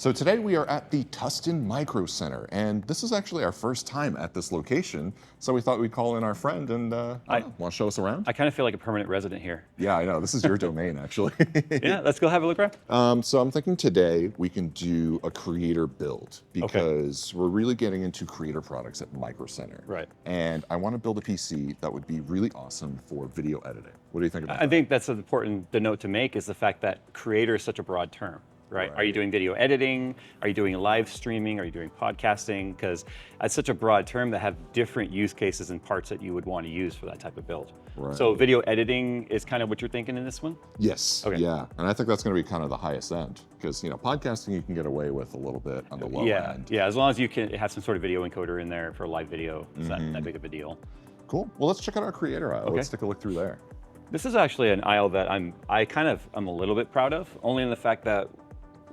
So today we are at the Tustin Micro Center, and this is actually our first time at this location. So we thought we'd call in our friend and want to show us around? I kind of feel like a permanent resident here. Yeah, I know. This is your domain, actually. Yeah, let's go have a look around. So I'm thinking today we can do a creator build because we're really getting into creator products at Micro Center. Right. And I want to build a PC that would be really awesome for video editing. What do you think about that? I think that's important the note to make is the fact that creator is such a broad term. Right? Are you doing video editing? Are you doing live streaming? Are you doing podcasting? Because it's such a broad term that have different use cases and parts that you would want to use for that type of build. Right. So video editing is kind of what you're thinking in this one? Yes. Okay. Yeah. And I think that's going to be kind of the highest end because, you know, podcasting you can get away with a little bit on the low end. Yeah, as long as you can have some sort of video encoder in there for live video. It's not that big of a deal. Cool. Well, let's check out our creator aisle. Let's take a look through there. This is actually an aisle that I'm a little bit proud of, only in the fact that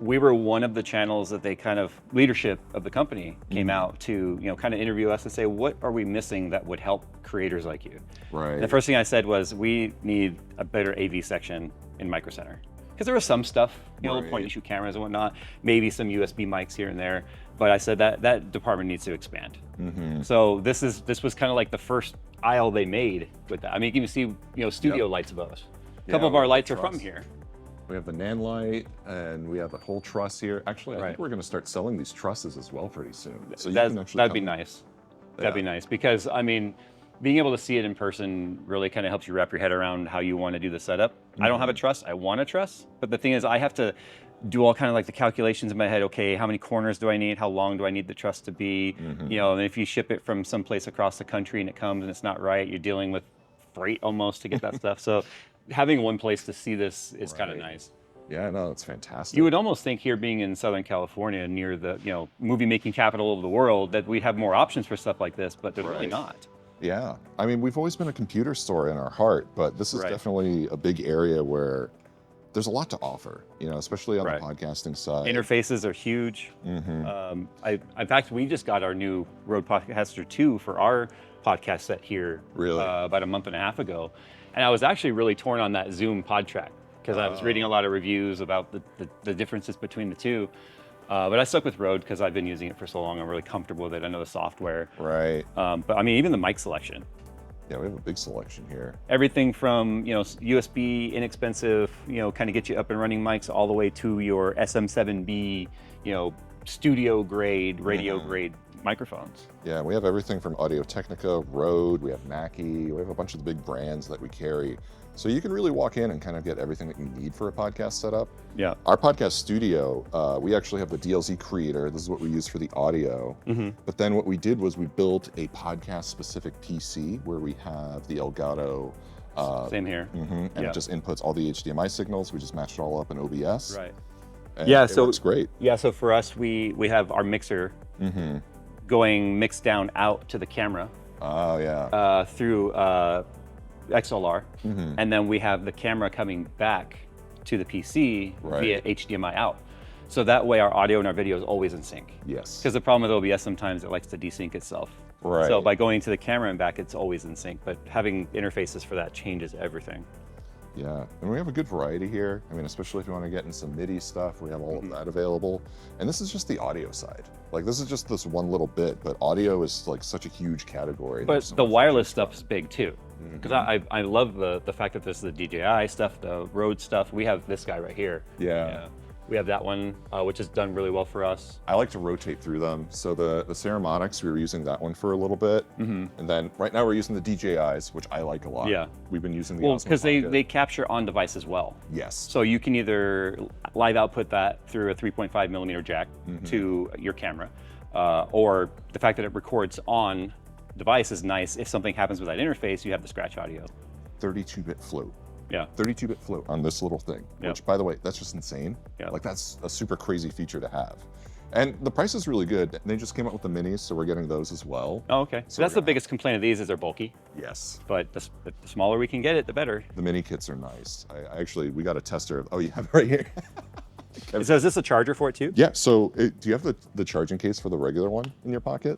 we were one of the channels that they kind of, leadership of the company came out to, you know, kind of interview us and say, what are we missing that would help creators like you? Right. And the first thing I said was, we need a better AV section in Micro Center. Because there was some stuff, you know, point and shoot cameras and whatnot, maybe some USB mics here and there. But I said that department needs to expand. So this was kind of like the first aisle they made with that. I mean, you can see, you know, studio lights above us. A couple of our lights are from here. We have the NAND light, and we have the whole truss here. Actually, I think we're going to start selling these trusses as well pretty soon. So that'd be nice. That'd be nice because, I mean, being able to see it in person really kind of helps you wrap your head around how you want to do the setup. I don't have a truss. I want a truss, but the thing is, I have to do all kind of like the calculations in my head. Okay, how many corners do I need? How long do I need the truss to be? You know, and if you ship it from someplace across the country and it comes and it's not right, you're dealing with freight almost to get that stuff. So having one place to see this is kind of nice. Yeah, no, it's fantastic. You would almost think here being in Southern California near the, you know, movie making capital of the world that we'd have more options for stuff like this, but they're really not. Yeah, I mean, we've always been a computer store in our heart, but this is definitely a big area where there's a lot to offer, you know, especially on the podcasting side. Interfaces are huge. In fact, we just got our new Rode Podcaster 2 for our podcast set here about a month and a half ago. And I was actually really torn on that Zoom pod track because I was reading a lot of reviews about the differences between the two. But I stuck with Rode because I've been using it for so long. I'm really comfortable with it. I know the software. Right. But I mean, even the mic selection. Yeah, we have a big selection here. Everything from, you know, USB, inexpensive, you know, kind of get you up and running mics all the way to your SM7B, you know, studio grade, radio grade microphones. Yeah, we have everything from Audio-Technica, Rode, we have Mackie, we have a bunch of the big brands that we carry. So you can really walk in and kind of get everything that you need for a podcast setup. Yeah. Our podcast studio, we actually have the DLZ Creator. This is what we use for the audio. But then what we did was we built a podcast specific PC where we have the Elgato. Same here. And it just inputs all the HDMI signals. We just matched it all up in OBS. Right. And yeah, so it works great. Yeah, so for us, we have our mixer going mixed down out to the camera. Oh, yeah. Through XLR. And then we have the camera coming back to the PC via HDMI out. So that way our audio and our video is always in sync. Yes. Because the problem with OBS sometimes it likes to desync itself. Right. So by going to the camera and back, it's always in sync. But having interfaces for that changes everything. Yeah, and we have a good variety here. I mean, especially if you want to get in some MIDI stuff, we have all of that available. And this is just the audio side. Like, this is just this one little bit, but audio is like such a huge category. But the wireless stuff is big too. Because I love the fact that there's the DJI stuff, the Rode stuff. We have this guy right here. Yeah. We have that one, which has done really well for us. I like to rotate through them. So the Ceramonics, we were using that one for a little bit. And then right now we're using the DJIs, which I like a lot. Yeah. We've been using the because they capture on device as well. Yes. So you can either live output that through a 3.5 millimeter jack to your camera, or the fact that it records on device is nice. If something happens with that interface, you have the scratch audio. 32-bit float. Yeah. 32-bit float on this little thing, which, by the way, that's just insane. Yeah. Like, that's a super crazy feature to have. And the price is really good. They just came out with the minis, so we're getting those as well. Oh, okay. So that's the biggest complaint of these is they're bulky. Yes. But the smaller we can get it, the better. The mini kits are nice. I actually, we got a tester. Oh, you have it right here. So is this a charger for it too? Yeah, so do you have the charging case for the regular one in your pocket?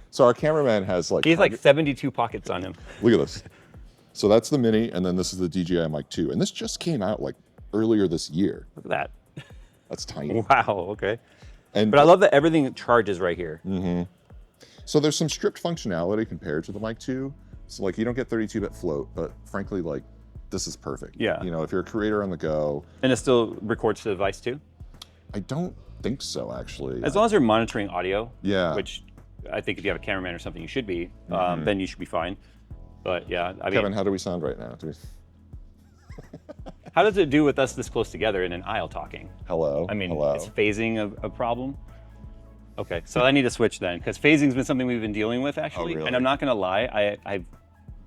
So our cameraman has like... He has like 72 pockets on him. Look at this. So that's the mini, and then this is the DJI Mic 2. And this just came out like earlier this year. Look at that. That's tiny. Wow, okay. And But I love that everything charges right here. So there's some stripped functionality compared to the Mic 2. So like you don't get 32-bit float, but frankly, like this is perfect. Yeah. You know, if you're a creator on the go. And it still records to the device too? I don't think so, actually. As long as you're monitoring audio, Yeah. which I think if you have a cameraman or something, you should be, then you should be fine. But yeah, I mean, Kevin, how do we sound right now? how does it do with us this close together in an aisle talking? Hello. I mean, hello. is phasing a problem? Okay, so I need to switch then, because phasing's been something we've been dealing with actually. really? And I'm not gonna lie, I've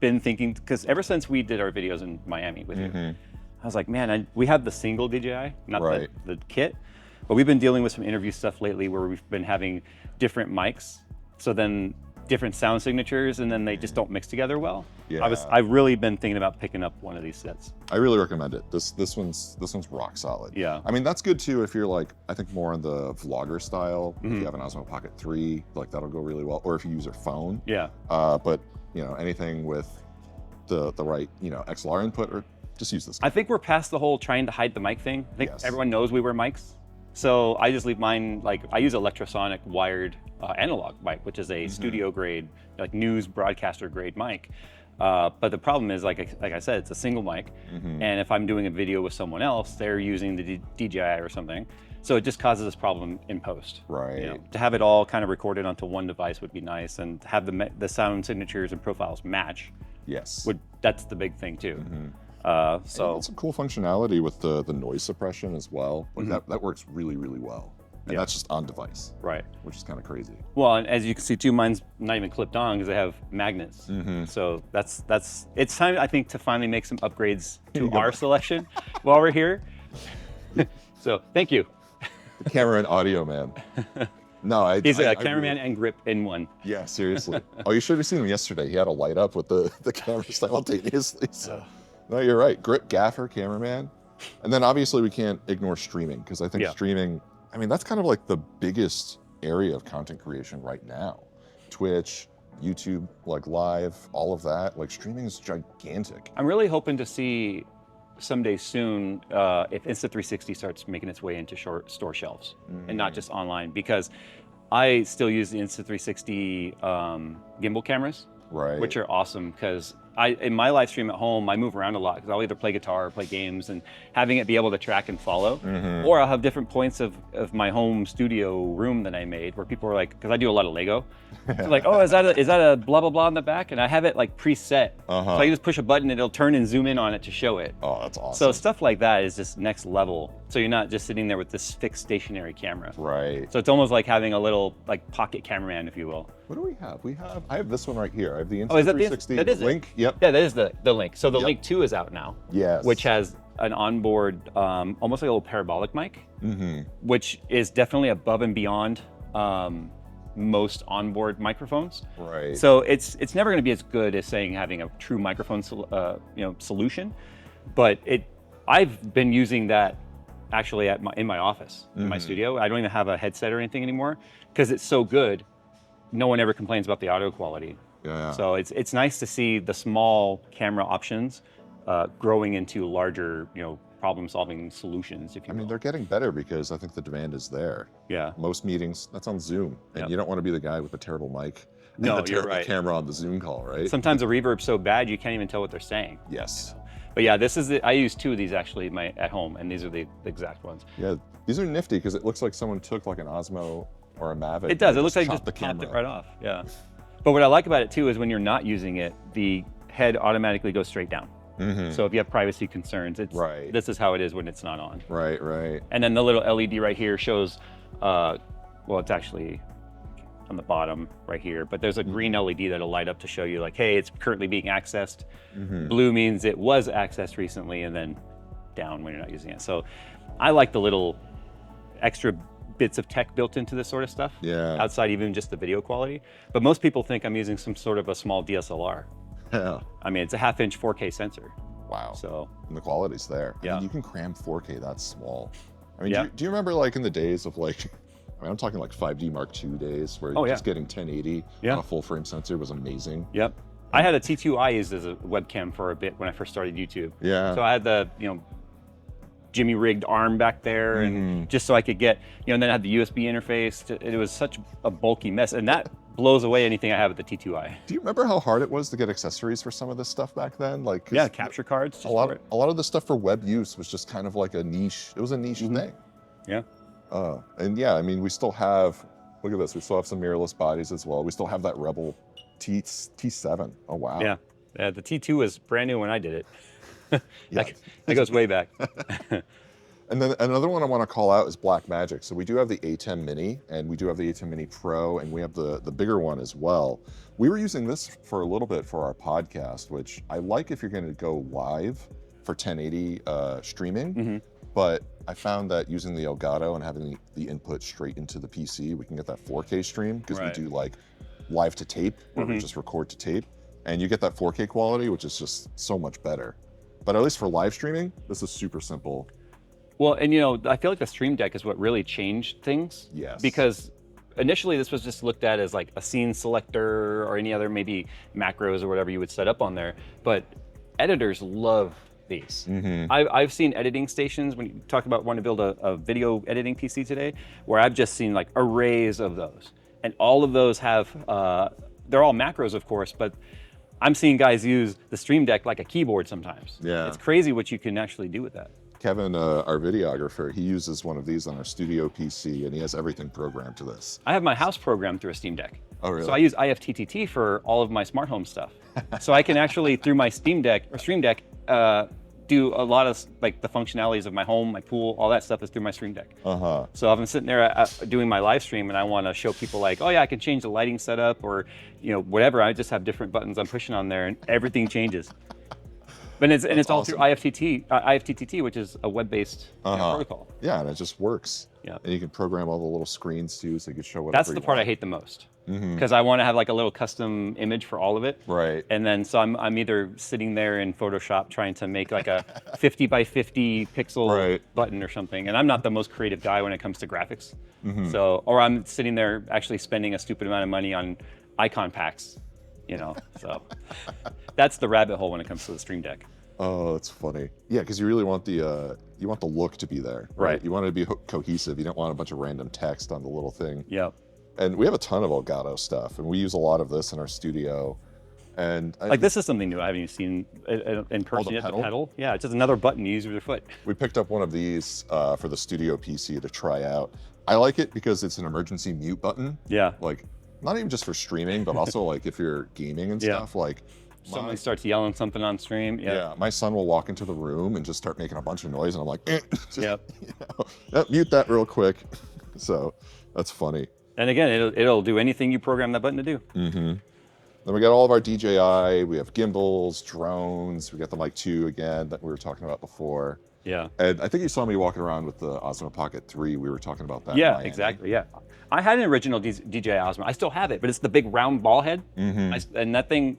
been thinking, because ever since we did our videos in Miami with you, I was like, man, we have the single DJI, not the kit, but we've been dealing with some interview stuff lately where we've been having different mics, so then different sound signatures, and then they just don't mix together well. Yeah. I've really been thinking about picking up one of these sets. I really recommend it. This one's rock solid. Yeah. I mean, that's good too if you're like, I think more in the vlogger style. If you have an Osmo Pocket 3, like that'll go really well. Or if you use your phone. Yeah. But you know, anything with the right, you know, XLR input, or just use this. I think we're past the whole trying to hide the mic thing. I think everyone knows we wear mics. So I just leave mine, like I use Electrosonic wired analog mic, which is a studio grade, like news broadcaster grade mic. But the problem is, like I said, it's a single mic. And if I'm doing a video with someone else, they're using the DJI or something. So it just causes this problem in post. Right. You know, to have it all kind of recorded onto one device would be nice, and to have the sound signatures and profiles match. Yes. That's the big thing too. So it's some cool functionality with the noise suppression as well. Like that works really, really well. And that's just on device. Right. Which is kind of crazy. Well, and as you can see too, mine's not even clipped on because I have magnets. So it's time, I think, to finally make some upgrades to our selection while we're here. So thank you. The camera and audio man. No, He's a cameraman and grip in one. Yeah, seriously. Oh, you should have seen him yesterday. He had a light up with the camera simultaneously. So, no, you're right. Grip, gaffer, cameraman. And then obviously we can't ignore streaming, because I think streaming, I mean, that's kind of like the biggest area of content creation right now. Twitch, YouTube, like live, all of that. Like streaming is gigantic. I'm really hoping to see someday soon if Insta360 starts making its way into store shelves and not just online, because I still use the Insta360 gimbal cameras, which are awesome, because in my live stream at home, I move around a lot because I'll either play guitar or play games, and having it be able to track and follow, or I'll have different points of my home studio room that I made where people are like, because I do a lot of Lego, so like, oh, is that a blah, blah, blah in the back? And I have it like preset. So I just push a button and it'll turn and zoom in on it to show it. Oh, that's awesome. So stuff like that is just next level. So you're not just sitting there with this fixed stationary camera. Right. So it's almost like having a little like pocket cameraman, if you will. What do we have? I have this one right here. I have the Oh, is that Insta360 Link. Yep. Yeah, that is the Link. So the Link 2 is out now. Yes. Which has an onboard, almost like a little parabolic mic, which is definitely above and beyond most onboard microphones. Right. So it's never going to be as good as saying having a true microphone solution, but I've been using that actually in my office, in my studio. I don't even have a headset or anything anymore because it's so good. No one ever complains about the audio quality. Yeah. So it's nice to see the small camera options growing into larger, problem-solving solutions, if you will. I mean, they're getting better because I think the demand is there. Yeah. Most meetings, that's on Zoom, and you don't want to be the guy with the terrible mic and No, the you're terrible right. camera on the Zoom call, right? Sometimes the reverb's so bad you can't even tell what they're saying. Yes. But yeah, I use two of these actually at home, and these are the exact ones. Yeah, these are nifty because it looks like someone took like an Osmo or a Mavic. It does. It looks like chopped just the popped camera it right off. Yeah. But what I like about it too is when you're not using it, the head automatically goes straight down. So if you have privacy concerns, this is how it is when it's not on. Right. And then the little LED right here shows, well, it's actually on the bottom right here, but there's a green LED that'll light up to show you like, hey, it's currently being accessed. Blue means it was accessed recently, and then down when you're not using it. So I like the little extra bits of tech built into this sort of stuff. Yeah. Outside even just the video quality. But most people think I'm using some sort of a small DSLR. Yeah. I mean, it's a 1/2-inch 4K sensor. Wow. So and the quality's there. Yeah. I mean, you can cram 4K that small. I mean, Yeah. do you remember like in the days of like, I mean, I'm talking like 5D Mark II days where just getting 1080 on a full frame sensor was amazing. Yep. I had a T2i used as a webcam for a bit when I first started YouTube. Yeah. So I had the, Jimmy rigged arm back there, and just so I could get, and then I had the USB interface. It was such a bulky mess, and that blows away anything I have at the T2i. Do you remember how hard it was to get accessories for some of this stuff back then? Like, yeah, capture cards. Just a lot of the stuff for web use was just kind of like a niche. It was a niche thing. Yeah. And yeah, I mean, we still have. Look at this. We still have some mirrorless bodies as well. We still have that Rebel T7. Oh wow. Yeah. The T2 was brand new when I did it. Yeah. That goes way back. And then another one I want to call out is Blackmagic. So we do have the A10 Mini, and we do have the A10 Mini Pro, and we have the bigger one as well. We were using this for a little bit for our podcast, which I like if you're going to go live for 1080 streaming. But I found that using the Elgato and having the input straight into the PC, we can get that 4K stream, because we do like live to tape, where we just record to tape, and you get that 4K quality, which is just so much better. But at least for live streaming, this is super simple. Well, and I feel like the Stream Deck is what really changed things. Yes. Because initially this was just looked at as like a scene selector or any other maybe macros or whatever you would set up on there. But editors love these. I've seen editing stations, when you talk about wanting to build a video editing PC today, where I've just seen like arrays of those. And all of those have, they're all macros of course, but I'm seeing guys use the Stream Deck like a keyboard sometimes. Yeah. It's crazy what you can actually do with that. Kevin, our videographer, he uses one of these on our studio PC, and he has everything programmed to this. I have my house programmed through a Steam Deck. Oh, really? So I use IFTTT for all of my smart home stuff. So I can actually, through my Steam Deck, do a lot of like the functionalities of my home, my pool, all that stuff is through my Stream Deck. So if I'm sitting there doing my live stream and I want to show people like, oh yeah, I can change the lighting setup, or whatever, I just have different buttons I'm pushing on there and everything changes. But it's all through IFTTT, which is a web-based protocol. Yeah, and it just works. Yeah. And you can program all the little screens too, so you can show whatever. That's the part I hate the most, because I want to have like a little custom image for all of it. Right. And then so I'm either sitting there in Photoshop trying to make like a 50 by 50 pixel button or something, and I'm not the most creative guy when it comes to graphics. So, or I'm sitting there actually spending a stupid amount of money on icon packs. So that's the rabbit hole when it comes to the Stream Deck. Oh, that's funny. Yeah, because you really want the look to be there, right? You want it to be cohesive. You don't want a bunch of random text on the little thing. Yeah. And we have a ton of Elgato stuff, and we use a lot of this in our studio. And this is something new I haven't even seen in person yet. The pedal. Yeah, it's just another button you use with your foot. We picked up one of these for the studio PC to try out. I like it because it's an emergency mute button. Yeah. Like, not even just for streaming, but also like if you're gaming and stuff, like someone starts yelling something on stream. Yeah, my son will walk into the room and just start making a bunch of noise, and I'm like, mute that real quick. So that's funny. And again, it'll do anything you program that button to do. Then we got all of our DJI. We have gimbals, drones. We got the Mic 2 again that we were talking about before. Yeah. And I think you saw me walking around with the Osmo Pocket 3. We were talking about that. Yeah, exactly. Yeah. I had an original DJI Osmo. I still have it, but it's the big round ball head. And that thing,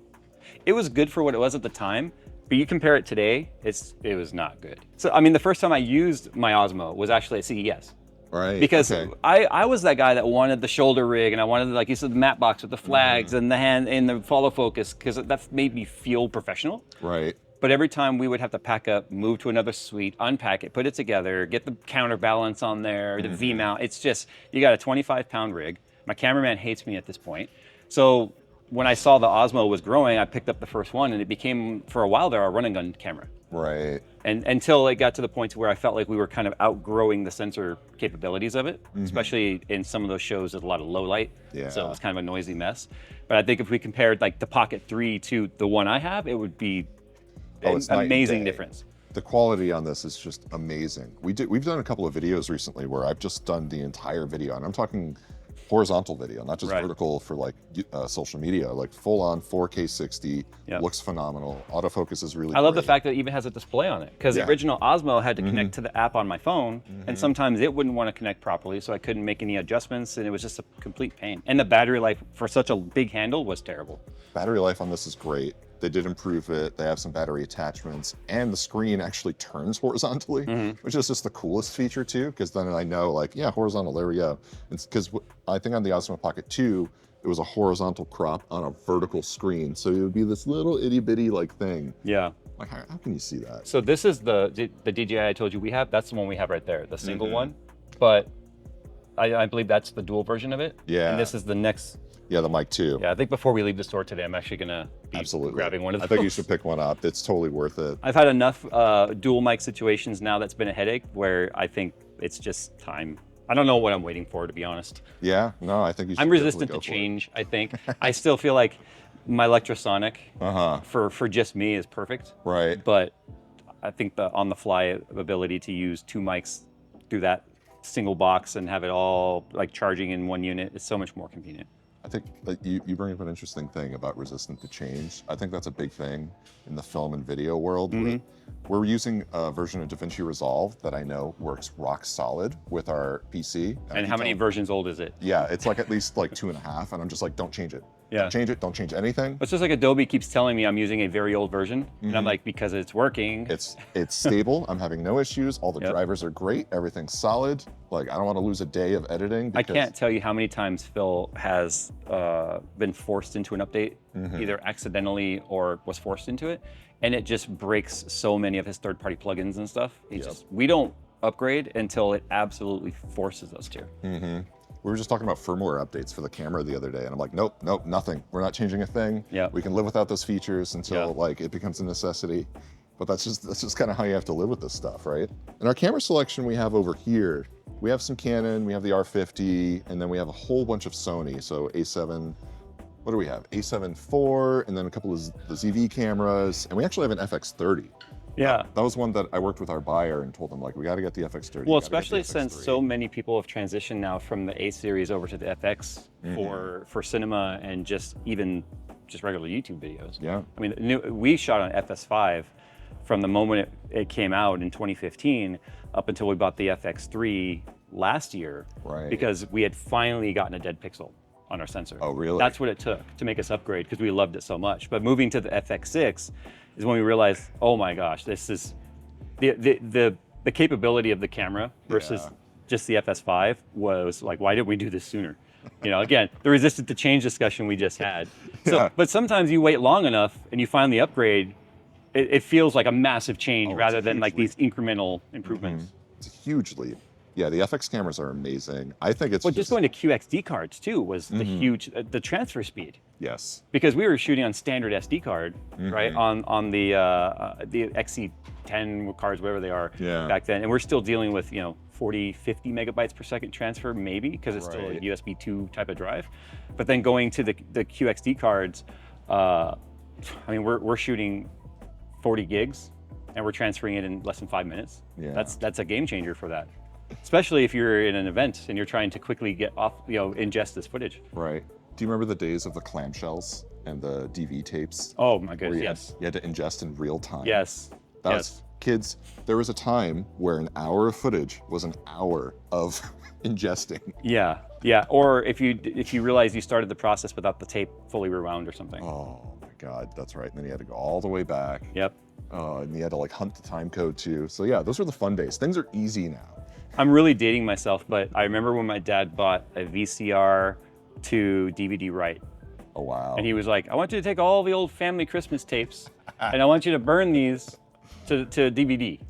it was good for what it was at the time, but you compare it today, it was not good. So, I mean, the first time I used my Osmo was actually at CES. Right. Because I was that guy that wanted the shoulder rig, and I wanted, like you said, the matte box with the flags and the hand and the follow focus, because that made me feel professional. Right. But every time we would have to pack up, move to another suite, unpack it, put it together, get the counterbalance on there, the V-mount. It's just, you got a 25-pound rig. My cameraman hates me at this point. So when I saw the Osmo was growing, I picked up the first one, and it became, for a while there, a run and gun camera. Right. And until it got to the point where I felt like we were kind of outgrowing the sensor capabilities of it, especially in some of those shows with a lot of low light. Yeah. So it was kind of a noisy mess. But I think if we compared like the Pocket 3 to the one I have, it would be an amazing difference. The quality on this is just amazing. We've done a couple of videos recently where I've just done the entire video, and I'm talking horizontal video, not just vertical for like social media, like full on 4K 60, looks phenomenal. Autofocus is really I love the fact that it even has a display on it, because the original Osmo had to connect to the app on my phone, and sometimes it wouldn't want to connect properly, so I couldn't make any adjustments, and it was just a complete pain. And the battery life for such a big handle was terrible. Battery life on this is great. They did improve it. They have some battery attachments, and the screen actually turns horizontally, which is just the coolest feature too, because then I know, like, yeah, horizontal, there we go. It's because I think on the Osmo Pocket 2, it was a horizontal crop on a vertical screen. So it would be this little itty bitty like thing. Yeah. Like, how can you see that? So this is the DJI I told you we have. That's the one we have right there, the single one. But I believe that's the dual version of it. Yeah. And this is the next. Yeah, the mic 2. Yeah, I think before we leave the store today, I'm actually gonna be grabbing one of those. I think you should pick one up. It's totally worth it. I've had enough dual mic situations now that's been a headache where I think it's just time. I don't know what I'm waiting for, to be honest. Yeah, no, I think you should. I'm resistant to change, I think. I still feel like my Electrosonic for just me is perfect. Right. But I think the on-the-fly ability to use 2 mics through that single box and have it all like charging in one unit is so much more convenient. I think that you bring up an interesting thing about resistant to change. I think that's a big thing in the film and video world. We're using a version of DaVinci Resolve that I know works rock solid with our PC. And how many versions old is it? Yeah, it's like at least like 2.5, and I'm just like, don't change it. Yeah. Don't change it, don't change anything. It's just like Adobe keeps telling me I'm using a very old version, and I'm like, because it's working. It's stable, I'm having no issues, all the drivers are great, everything's solid. Like, I don't want to lose a day of editing. I can't tell you how many times Phil has been forced into an update, either accidentally or was forced into it, and it just breaks so many of his third-party plugins and stuff. We don't upgrade until it absolutely forces us to. We were just talking about firmware updates for the camera the other day, and I'm like, nope, nothing. We're not changing a thing. Yeah. We can live without those features until like it becomes a necessity. But that's just kind of how you have to live with this stuff, right? In our camera selection we have over here, we have some Canon, we have the R50, and then we have a whole bunch of Sony. So A7, what do we have? A7 IV, and then a couple of the ZV cameras, and we actually have an FX30. Yeah. That was one that I worked with our buyer and told them, like, we got to get the FX30. Well, especially since so many people have transitioned now from the A series over to the FX for cinema and just regular YouTube videos. Yeah. I mean, we shot on FS5 from the moment it came out in 2015 up until we bought the FX3 last year. Right. Because we had finally gotten a dead pixel on our sensor. Oh, really? That's what it took to make us upgrade because we loved it so much. But moving to the FX6 is when we realized, oh my gosh, this is the capability of the camera versus just the FS5 was like, why didn't we do this sooner? You know, again, the resistant to change discussion we just had. So, but sometimes you wait long enough and you find the upgrade, it feels like a massive change rather than like these incremental improvements. It's a huge leap. Yeah, the FX cameras are amazing. I think it's just going to QXD cards too was the huge, the transfer speed. Yes. Because we were shooting on standard SD card, right? On the XC10 cards, whatever they are back then. And we're still dealing with, 40, 50 megabytes per second transfer, maybe, because it's still a USB 2 type of drive. But then going to the QXD cards, I mean, we're shooting 40 gigs and we're transferring it in less than 5 minutes. Yeah. That's a game changer for that. Especially if you're in an event and you're trying to quickly get off, ingest this footage. Right. Do you remember the days of the clamshells and the DV tapes? Oh my goodness, yes. You had to ingest in real time. Yes. That was, kids, there was a time where an hour of footage was an hour of ingesting. Yeah, yeah. Or if you realize you started the process without the tape fully rewound or something. Oh my God, that's right. And then you had to go all the way back. Yep. And you had to like hunt the time code too. So yeah, those are the fun days. Things are easy now. I'm really dating myself, but I remember when my dad bought a VCR to DVD write. Oh, wow. And he was like, I want you to take all the old family Christmas tapes and I want you to burn these to DVD.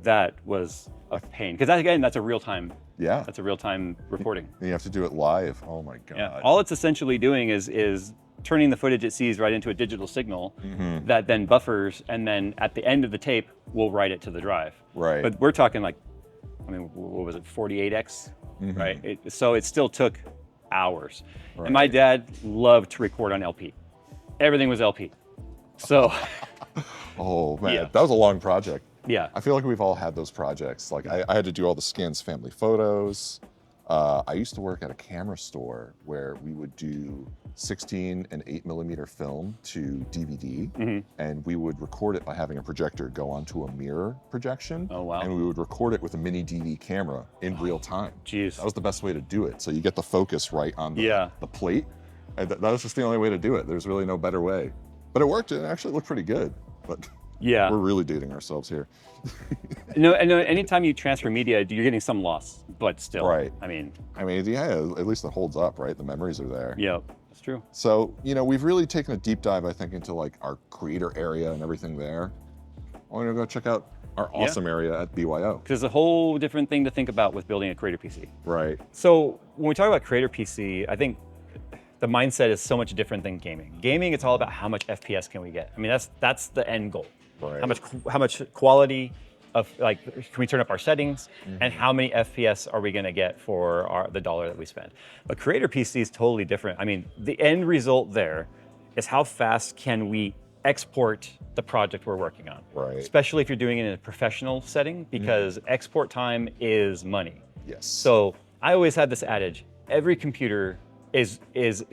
That was a pain. Because that's a real time. Yeah. That's a real time recording. And you have to do it live. Oh my God. Yeah. All it's essentially doing is turning the footage it sees right into a digital signal that then buffers, and then at the end of the tape, we'll write it to the drive. Right. But we're talking like, I mean, what was it, 48x, right? So it still took hours. Right. And my dad loved to record on LP. Everything was LP. So. Oh man, that was a long project. Yeah. I feel like we've all had those projects. Like I had to do all the scans family photos. I used to work at a camera store where we would do 16 and 8mm film to DVD, and we would record it by having a projector go onto a mirror projection. Oh, wow. And we would record it with a mini DV camera in real time. Jeez. That was the best way to do it. So you get the focus right on the plate. And that was just the only way to do it. There's really no better way. But it worked, and it actually looked pretty good. But we're really dating ourselves here. No, anytime you transfer media, you're getting some loss, but still. Right. I mean, yeah, at least it holds up, right? The memories are there. Yeah. It's true. So, you know, we've really taken a deep dive, I think, into like our creator area and everything there. I want to go check out our awesome area at BYO. There's a whole different thing to think about with building a creator PC. Right. So when we talk about creator PC, I think the mindset is so much different than gaming. Gaming, it's all about how much FPS can we get. I mean, that's the end goal. Right. How much quality of, like, can we turn up our settings, and how many FPS are we going to get for the dollar that we spend? But creator PC is totally different. I mean, the end result there is how fast can we export the project we're working on, Right. especially if you're doing it in a professional setting, because export time is money. Yes. So I always had this adage: every computer is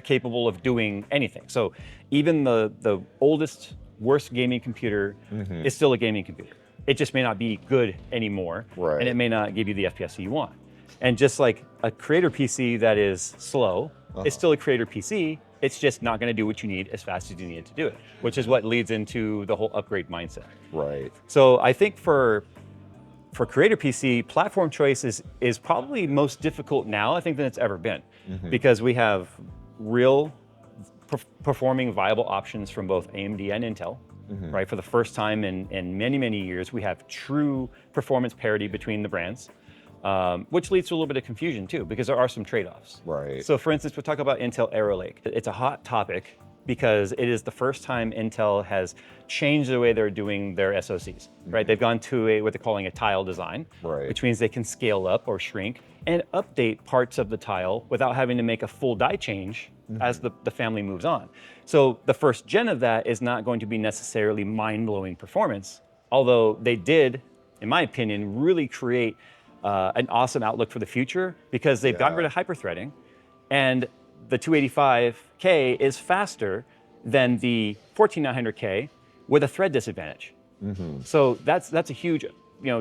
capable of doing anything. So even the oldest, worst gaming computer is still a gaming computer. It just may not be good anymore, Right. and it may not give you the FPS you want. And just like a creator PC that is slow, it's still a creator PC. It's just not going to do what you need as fast as you need it to do it, which is what leads into the whole upgrade mindset. Right. So I think for creator PC, platform choice is probably most difficult now, I think, than it's ever been, because we have real performing viable options from both AMD and Intel. Right, for the first time in many, many years, we have true performance parity between the brands, which leads to a little bit of confusion too, because there are some trade-offs. Right. So for instance, we'll talk about Intel Arrow Lake. It's a hot topic because it is the first time Intel has changed the way they're doing their SoCs, right? They've gone to what they're calling a tile design, Right. which means they can scale up or shrink and update parts of the tile without having to make a full die change as the family moves on. So the first gen of that is not going to be necessarily mind-blowing performance, although they did, in my opinion, really create an awesome outlook for the future, because they've gotten rid of hyperthreading, and the 285K is faster than the 14900K with a thread disadvantage. So that's a huge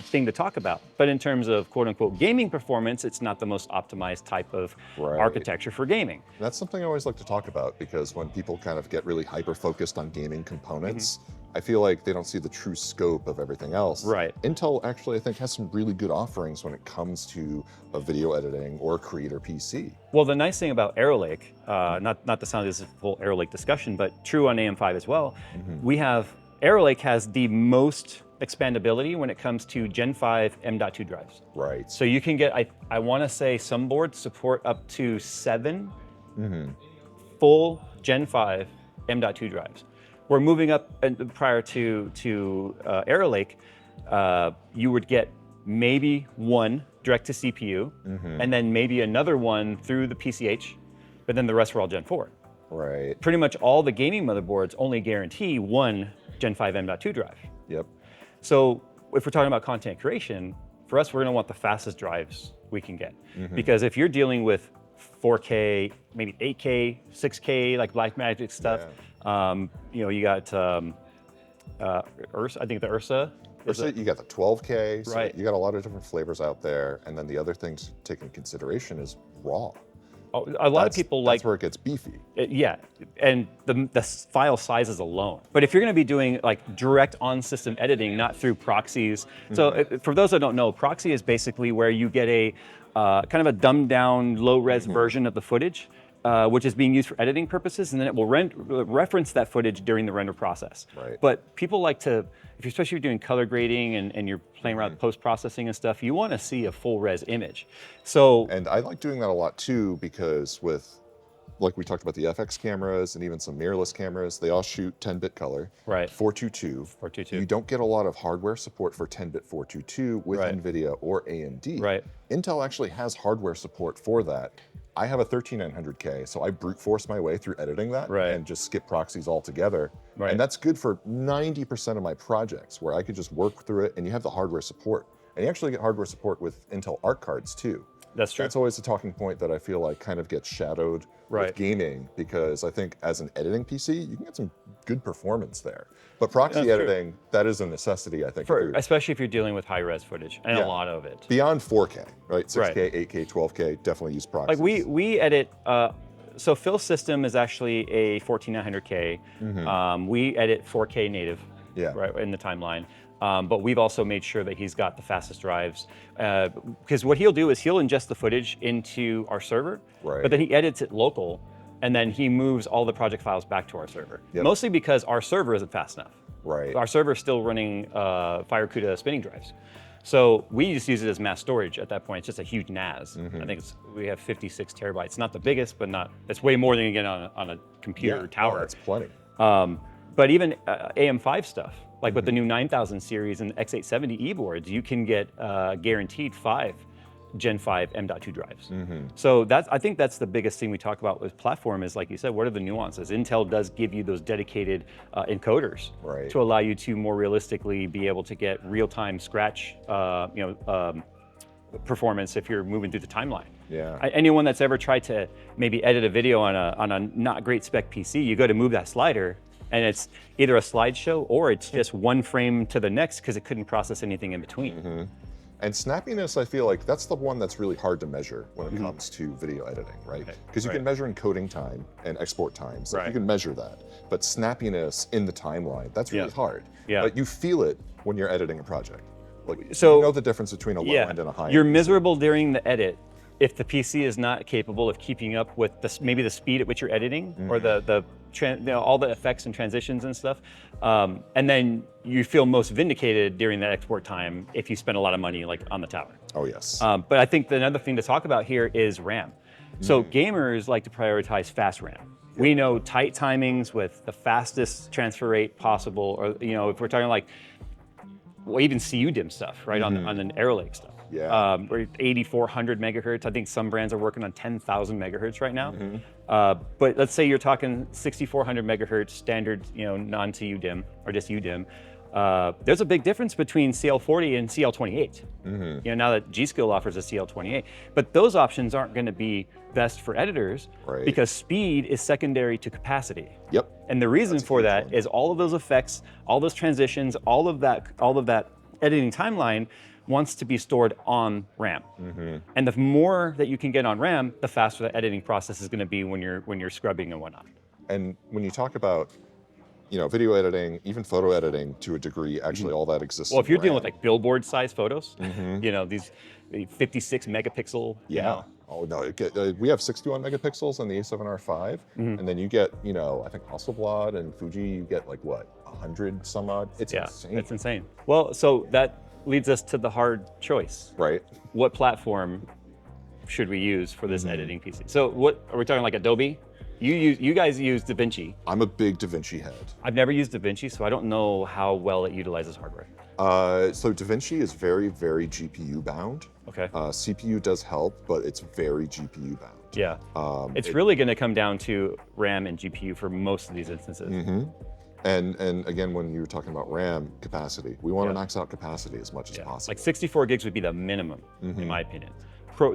thing to talk about. But in terms of quote unquote gaming performance, it's not the most optimized type of architecture for gaming. That's something I always like to talk about, because when people kind of get really hyper focused on gaming components, I feel like they don't see the true scope of everything else. Right. Intel actually, I think, has some really good offerings when it comes to a video editing or creator PC. Well, the nice thing about Arrow Lake, not to sound this is a full Arrow Lake discussion, but true on AM5 as well, Arrow Lake has the most expandability when it comes to Gen 5 M.2 drives. Right. So you can get, I want to say some boards support up to 7 full Gen 5 M.2 drives. We're moving up, and prior to Arrow Lake, you would get maybe one direct to CPU, and then maybe another one through the PCH, but then the rest were all Gen 4. Right. Pretty much all the gaming motherboards only guarantee one Gen 5 M.2 drive. Yep. So if we're talking about content creation, for us, we're going to want the fastest drives we can get. Because if you're dealing with 4K, maybe 8K, 6K, like Blackmagic stuff, you got Ursa, I think the Ursa. You got the 12K, so Right. you got a lot of different flavors out there. And then the other thing to take into consideration is raw. A lot of people like, that's where it gets beefy. And the file sizes alone. But if you're going to be doing like direct on-system editing, not through proxies. So for those that don't know, proxy is basically where you get a kind of a dumbed-down, low-res version of the footage, which is being used for editing purposes, and then it will reference that footage during the render process. Right. But people like to, especially if you're doing color grading and you're playing around with post-processing and stuff, you want to see a full-res image. So, and I like doing that a lot too, because with, like we talked about the FX cameras and even some mirrorless cameras, they all shoot 10-bit color. Right. 422. 422. You don't get a lot of hardware support for 10-bit 422 with NVIDIA or AMD. Right. Intel actually has hardware support for that. I have a 13900K, so I brute force my way through editing that and just skip proxies altogether. Right. And that's good for 90% of my projects, where I could just work through it and you have the hardware support. And you actually get hardware support with Intel Arc cards too. That's true. That's always a talking point that I feel like kind of gets shadowed with gaming, because I think as an editing PC, you can get some good performance there. But proxy editing, that is a necessity, I think. Especially if you're dealing with high-res footage, and a lot of it. Beyond 4K, right? 6K, 8K, 12K, definitely use proxies. Like we edit, so Phil's system is actually a 14900K. We edit 4K native right in the timeline. But we've also made sure that he's got the fastest drives, because what he'll do is he'll ingest the footage into our server, but then he edits it local, and then he moves all the project files back to our server. Yep. Mostly because our server isn't fast enough. Right. Our server is still running FireCUDA spinning drives. So we just use it as mass storage at that point. It's just a huge NAS. I think we have 56 terabytes. Not the biggest, but it's way more than you get on a computer tower. Oh, that's plenty. But even AM5 stuff, like with the new 9000 series and X870E boards, you can get guaranteed 5 Gen 5 M.2 drives. So I think that's the biggest thing we talk about with platform is, like you said, what are the nuances? Intel does give you those dedicated encoders to allow you to more realistically be able to get real-time scratch performance if you're moving through the timeline. Yeah. Anyone that's ever tried to maybe edit a video on a not great spec PC, you go to move that slider, and it's either a slideshow or it's just one frame to the next because it couldn't process anything in between. And snappiness, I feel like that's the one that's really hard to measure when it comes to video editing, right? Because you can measure encoding time and export times. Like you can measure that. But snappiness in the timeline, that's really hard. But you feel it when you're editing a project. Like, so you know the difference between a low end and a high end. You're miserable during the edit if the PC is not capable of keeping up with maybe the speed at which you're editing or all the effects and transitions and stuff. And then you feel most vindicated during that export time if you spend a lot of money like on the tower. Oh, yes. But I think another thing to talk about here is RAM. So gamers like to prioritize fast RAM. We know tight timings with the fastest transfer rate possible, or if we're talking like, well, even CU-DIMM stuff, right, on an Arrow Lake stuff. We're 8,400 megahertz. I think some brands are working on 10,000 megahertz right now. But let's say you're talking 6,400 megahertz standard, non-CU-DIMM or just U-DIMM. There's a big difference between CL40 and CL28. Now that G.Skill offers a CL28, but those options aren't going to be best for editors because speed is secondary to capacity. And the reason for that is all of those effects, all those transitions, all of that editing timeline wants to be stored on RAM. And the more that you can get on RAM, the faster the editing process is going to be when you're scrubbing and whatnot. And when you talk about video editing, even photo editing to a degree, actually all that exists. Well, if you're dealing with like billboard size photos, these 56 megapixel. Oh no, we have 61 megapixels on the A7R5, and then you get, I think Hasselblad and Fuji, you get like what, 100 some odd? It's insane. It's insane. Well, so that leads us to the hard choice. What platform should we use for this editing PC? So what are we talking, like Adobe? You guys use DaVinci. I'm a big DaVinci head. I've never used DaVinci, so I don't know how well it utilizes hardware. So DaVinci is very, very GPU bound. CPU does help, but it's very GPU bound. It's really going to come down to RAM and GPU for most of these instances. And again, when you were talking about RAM capacity, we want to max out capacity as much as possible. Like 64 gigs would be the minimum, in my opinion.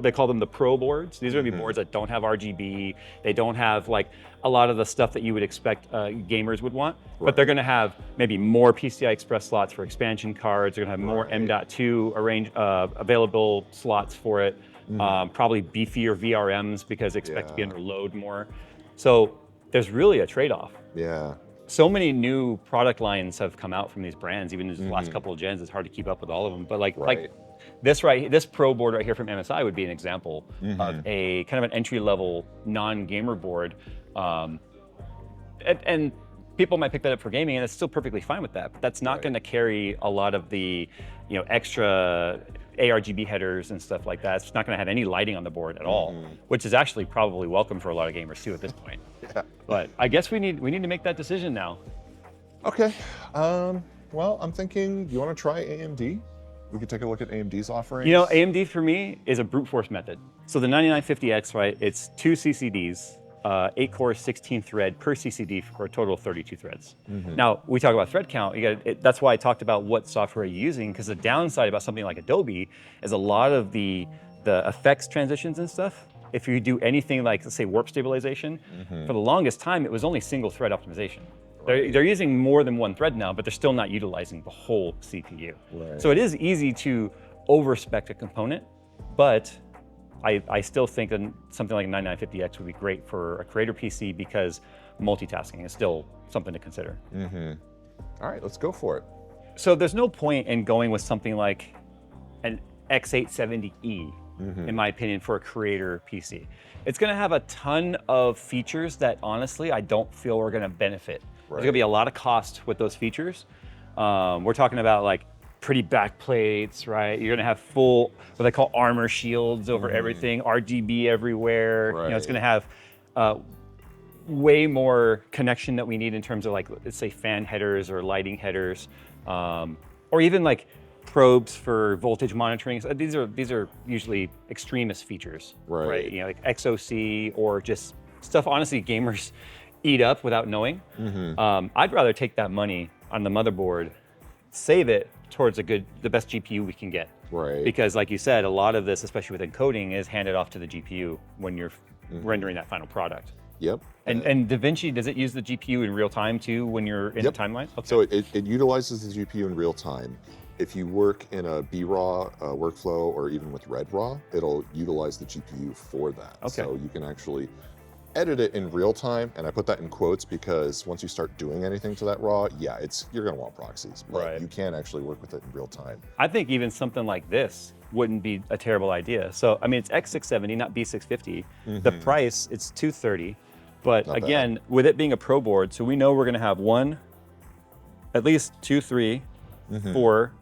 They call them the Pro boards. These are going to be boards that don't have RGB. They don't have like a lot of the stuff that you would expect gamers would want. But they're going to have maybe more PCI Express slots for expansion cards. They're going to have more M.2 available slots for it. Probably beefier VRMs because they expect to be under load more. So there's really a trade-off. So many new product lines have come out from these brands. Even in the last couple of gens, it's hard to keep up with all of them. But like this Pro board right here from MSI would be an example of a kind of an entry-level non-gamer board. And people might pick that up for gaming, and it's still perfectly fine with that. But that's not going to carry a lot of the extra ARGB headers and stuff like that. It's not going to have any lighting on the board at all, which is actually probably welcome for a lot of gamers too at this point. But I guess we need to make that decision now. Okay. Well, I'm thinking, you want to try AMD? We could take a look at AMD's offerings. AMD for me is a brute force method. So the 9950X, right? It's 2 CCDs, 8 core, 16 thread per CCD for a total of 32 threads. Now, we talk about thread count. That's why I talked about what software you're using, because the downside about something like Adobe is a lot of the effects transitions and stuff. If you do anything like, let's say, warp stabilization, for the longest time, it was only single thread optimization. They're using more than one thread now, but they're still not utilizing the whole CPU. So it is easy to overspec a component, but I still think that something like a 9950X would be great for a creator PC because multitasking is still something to consider. All right, let's go for it. So there's no point in going with something like an X870E in my opinion, for a creator PC. It's gonna have a ton of features that honestly, I don't feel we're gonna benefit. There's gonna be a lot of cost with those features. We're talking about like pretty back plates, right? You're gonna have full, what they call armor shields over everything, RGB everywhere. You know, it's gonna have way more connection that we need in terms of like, let's say fan headers or lighting headers, or even like probes for voltage monitoring. So these are usually extremist features, right? You know, like XOC or just stuff honestly gamers eat up without knowing. I'd rather take that money on the motherboard, save it towards the best GPU we can get. Because like you said, a lot of this, especially with encoding, is handed off to the GPU when you're rendering that final product. And DaVinci, does it use the GPU in real time too when you're in the timeline? So it utilizes the GPU in real time. If you work in a BRAW workflow or even with RedRAW, it'll utilize the GPU for that. So you can actually edit it in real time, and I put that in quotes because once you start doing anything to that RAW, you're gonna want proxies, but you can actually work with it in real time. I think even something like this wouldn't be a terrible idea. So, I mean, it's X670, not B650. The price, it's $230, but not again, bad. With it being a pro board, so we know we're gonna have at least 2, 3, 4,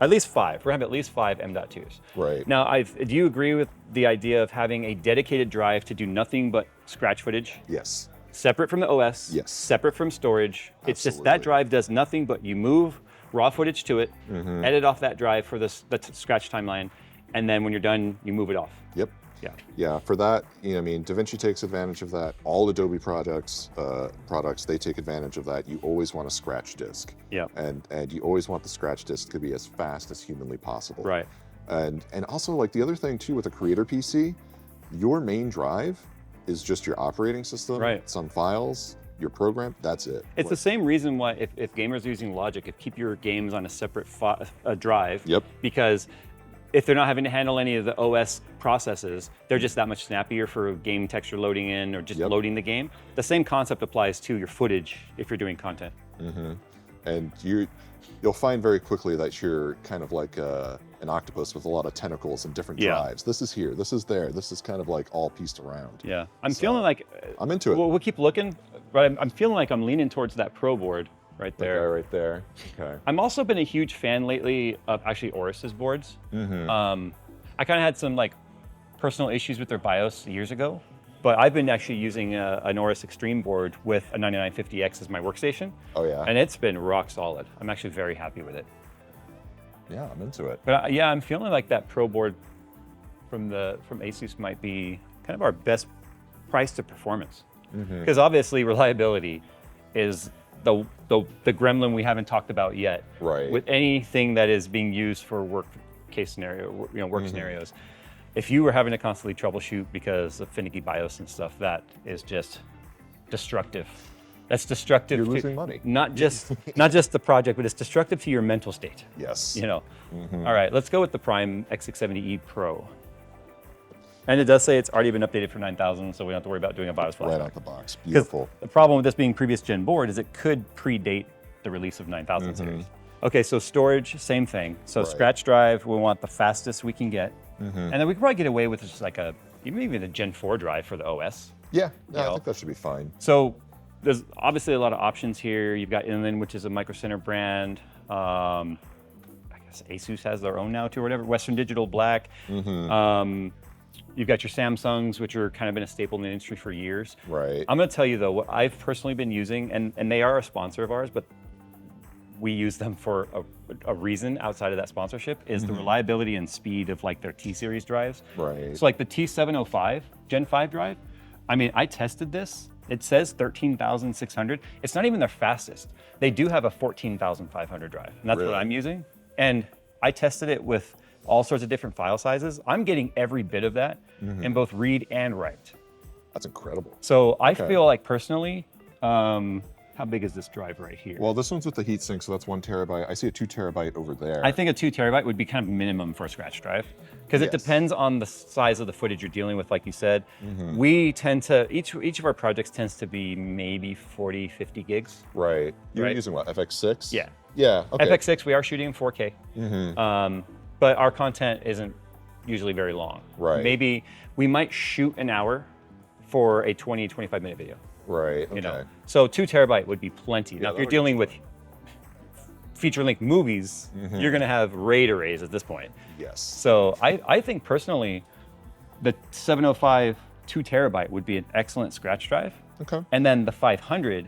at least 5. We're gonna have at least 5 M.2s. Now, do you agree with the idea of having a dedicated drive to do nothing but scratch footage? Yes. Separate from the OS. Yes. Separate from storage. It's just that drive does nothing but you move raw footage to it, edit off that drive for the scratch timeline, and then when you're done, you move it off. Yeah, for that, you know, I mean, DaVinci takes advantage of that. All Adobe products, they take advantage of that. You always want a scratch disk. And you always want the scratch disk to be as fast as humanly possible. And also, like, the other thing too with a creator PC, your main drive is just your operating system, some files, your program, that's it. It's the same reason why if gamers are using Logic, keep your games on a separate drive. Because if they're not having to handle any of the OS processes, they're just that much snappier for game texture loading in or just loading the game. The same concept applies to your footage if you're doing content. And you'll find very quickly that you're kind of like an octopus with a lot of tentacles and different drives. This is here, this is there, this is kind of like all pieced around. I'm feeling like I'm into it. We'll keep looking, but I'm feeling like I'm leaning towards that pro board right there. That guy right there. Okay. I'm also been a huge fan lately of actually Aorus's boards. I kind of had some like personal issues with their BIOS years ago, but I've been actually using an Aorus Extreme board with a 9950X as my workstation. And it's been rock solid. I'm actually very happy with it. Yeah, I'm into it. But yeah, I'm feeling like that pro board from Asus might be kind of our best price to performance. Because obviously reliability is the gremlin we haven't talked about yet. With anything that is being used for work scenarios. If you were having to constantly troubleshoot because of finicky BIOS and stuff, that is just destructive. That's destructive. You're losing money. Not just the project, but it's destructive to your mental state. Yes. You know. All right, let's go with the Prime X670E Pro. And it does say it's already been updated for 9,000, so we don't have to worry about doing a BIOS flashback. Right out the box. Beautiful. The problem with this being previous gen board is it could predate the release of 9,000 series. Okay, so storage, same thing. So scratch drive, we want the fastest we can get. And then we could probably get away with just like even a Gen 4 drive for the OS. Yeah, I think that should be fine. So there's obviously a lot of options here. You've got Inland, which is a microcenter brand. I guess Asus has their own now too, or whatever. Western Digital Black. You've got your Samsungs, which are kind of been a staple in the industry for years. I'm gonna tell you though, what I've personally been using, and they are a sponsor of ours, but we use them for a reason outside of that sponsorship, is the reliability and speed of like their T-Series drives. So like the T705 Gen 5 drive, I mean, I tested this. It says 13,600. It's not even their fastest. They do have a 14,500 drive, and that's what I'm using. And I tested it with all sorts of different file sizes. I'm getting every bit of that in both read and write. That's incredible. So I feel like personally, how big is this drive right here? Well, this one's with the heatsink, so that's 1 terabyte. I see a 2 terabyte over there. I think a 2 terabyte would be kind of minimum for a scratch drive, because it depends on the size of the footage you're dealing with, like you said. We tend to, each of our projects tends to be maybe 40, 50 gigs. You're using what, FX6? Yeah. Yeah, okay. FX6, we are shooting in 4K. But our content isn't usually very long. Right. Maybe we might shoot an hour for a 20, 25-minute video. Right. Okay. You know, so 2 terabyte would be plenty. Now, if you're dealing with feature-length movies, you're going to have RAID arrays at this point. Yes. So I think personally, the 705 2 terabyte would be an excellent scratch drive. Okay. And then the 500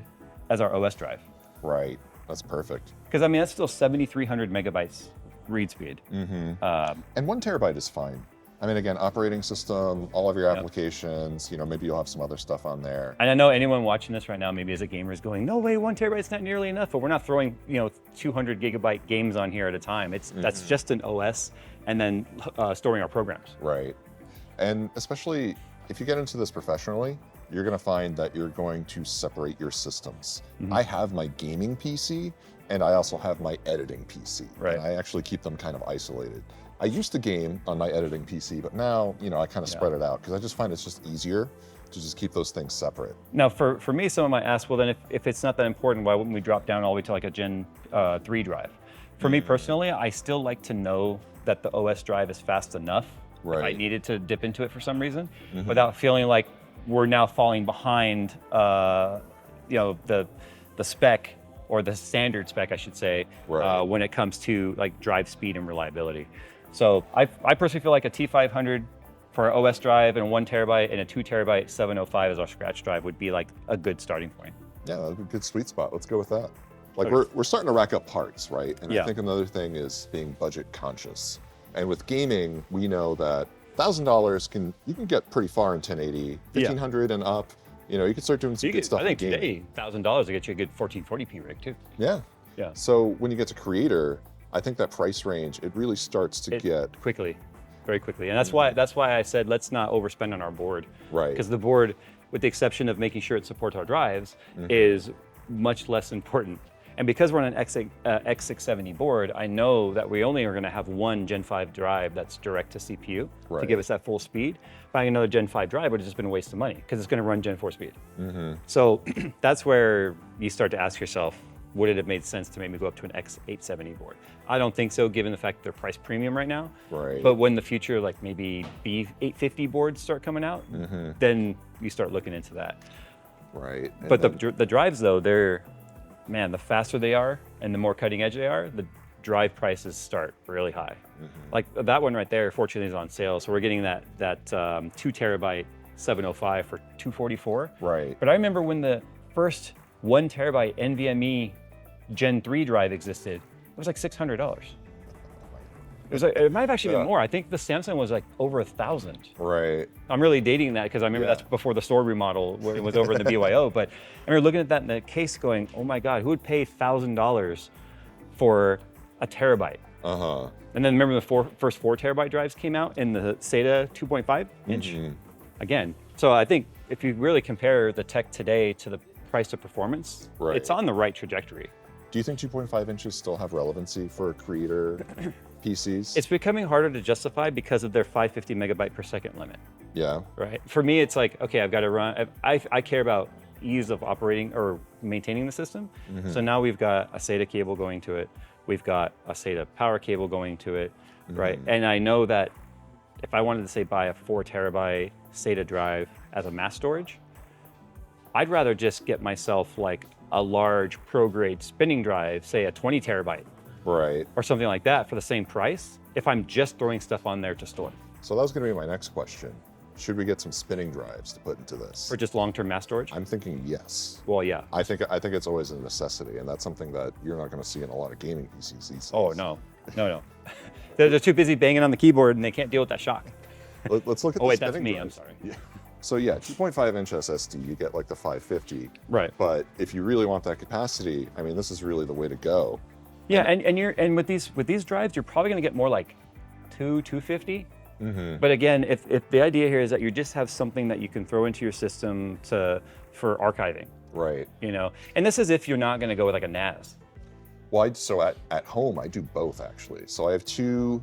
as our OS drive. Right. That's perfect. Because I mean, that's still 7,300 megabytes read speed. And 1 terabyte is fine. I mean, again, operating system, all of your applications, you know, maybe you'll have some other stuff on there. And I know anyone watching this right now, maybe as a gamer, is going, no way, 1 terabyte's not nearly enough, but we're not throwing, you know, 200 gigabyte games on here at a time. That's just an OS and then storing our programs. Right. And especially if you get into this professionally, you're going to find that you're going to separate your systems. I have my gaming PC and I also have my editing PC. Right. And I actually keep them kind of isolated. I used to game on my editing PC, but now, you know, I kind of spread it out because I just find it's just easier to just keep those things separate. Now, for me, someone might ask, well, then if it's not that important, why wouldn't we drop down all the way to like a Gen 3 drive? For me personally, I still like to know that the OS drive is fast enough if I needed to dip into it for some reason, without feeling like we're now falling behind, you know, the spec or the standard spec, I should say, when it comes to like drive speed and reliability. So I personally feel like a T500 for our OS drive and a 1 terabyte and a 2 terabyte 705 as our scratch drive would be like a good starting point. Yeah, that'd be a good sweet spot. Let's go with that. Like we're starting to rack up parts, right? And I think another thing is being budget conscious. And with gaming, we know that $1,000 you can get pretty far in 1080, 1500 and up. You know, you can start doing some good stuff. I think in today, $1,000 will get you a good 1440p rig too. Yeah. Yeah. So when you get to creator, I think that price range, it really starts to get quickly, very quickly. And that's why I said, let's not overspend on our board. Right. Because the board, with the exception of making sure it supports our drives, is much less important. And because we're on an X670 board, I know that we only are going to have 1 Gen 5 drive that's direct to CPU to give us that full speed. Buying another Gen 5 drive would have just been a waste of money because it's going to run Gen 4 speed. So that's where you start to ask yourself, would it have made sense to maybe go up to an X870 board? I don't think so, given the fact that they're price premium right now. Right. But when the future, like maybe B850 boards start coming out, then you start looking into that. Right. But the drives, though, they're, man, the faster they are and the more cutting edge they are, the drive prices start really high. Like that one right there, fortunately, is on sale. So we're getting that 2 terabyte 705 for $244. Right. But I remember when the first 1 terabyte NVMe Gen 3 drive existed, it was like $600. It might have actually been more. I think the Samsung was like over 1,000. Right. I'm really dating that because I remember that's before the store remodel where it was over in the BYO. But I remember looking at that in the case going, oh my God, who would pay $1,000 for a terabyte? And then remember the first 4 terabyte drives came out in the SATA 2.5 inch? Again, so I think if you really compare the tech today to the price to performance, it's on the right trajectory. Do you think 2.5 inches still have relevancy for creator PCs? It's becoming harder to justify because of their 550 megabyte per second limit. Yeah. Right. For me, it's like, okay, I've got to run. I care about ease of operating or maintaining the system. So now we've got a SATA cable going to it. We've got a SATA power cable going to it, right? And I know that if I wanted to say buy a 4 terabyte SATA drive as a mass storage, I'd rather just get myself like a large pro grade spinning drive, say a 20 terabyte. Right. Or something like that for the same price if I'm just throwing stuff on there to store. So that was going to be my next question. Should we get some spinning drives to put into this? For just long-term mass storage? I'm thinking yes. Well, yeah. I think it's always a necessity, and that's something that you're not going to see in a lot of gaming PCs these days. Oh, no. They're too busy banging on the keyboard and they can't deal with that shock. Let's look at the wait, that's me, drives. I'm sorry. Yeah. So yeah, 2.5 inch SSD, you get like the 550. Right. But if you really want that capacity, I mean, this is really the way to go. Yeah, and with these drives, you're probably going to get more like 250. But again, if the idea here is that you just have something that you can throw into your system for archiving. Right. You know, and this is if you're not going to go with like a NAS. Well, so at home, I do both actually. So I have two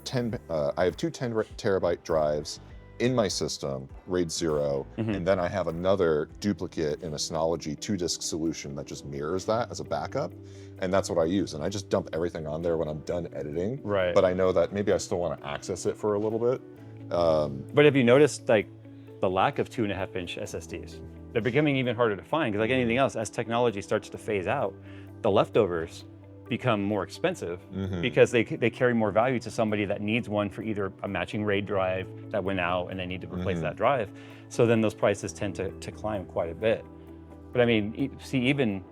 10 terabyte drives in my system, RAID 0, and then I have another duplicate in a Synology 2-disk solution that just mirrors that as a backup. And that's what I use. And I just dump everything on there when I'm done editing. Right. But I know that maybe I still want to access it for a little bit. But have you noticed like the lack of 2.5-inch SSDs? They're becoming even harder to find because like anything else, as technology starts to phase out, the leftovers become more expensive because they carry more value to somebody that needs one for either a matching RAID drive that went out and they need to replace that drive. So then those prices tend to climb quite a bit. But I mean, see, even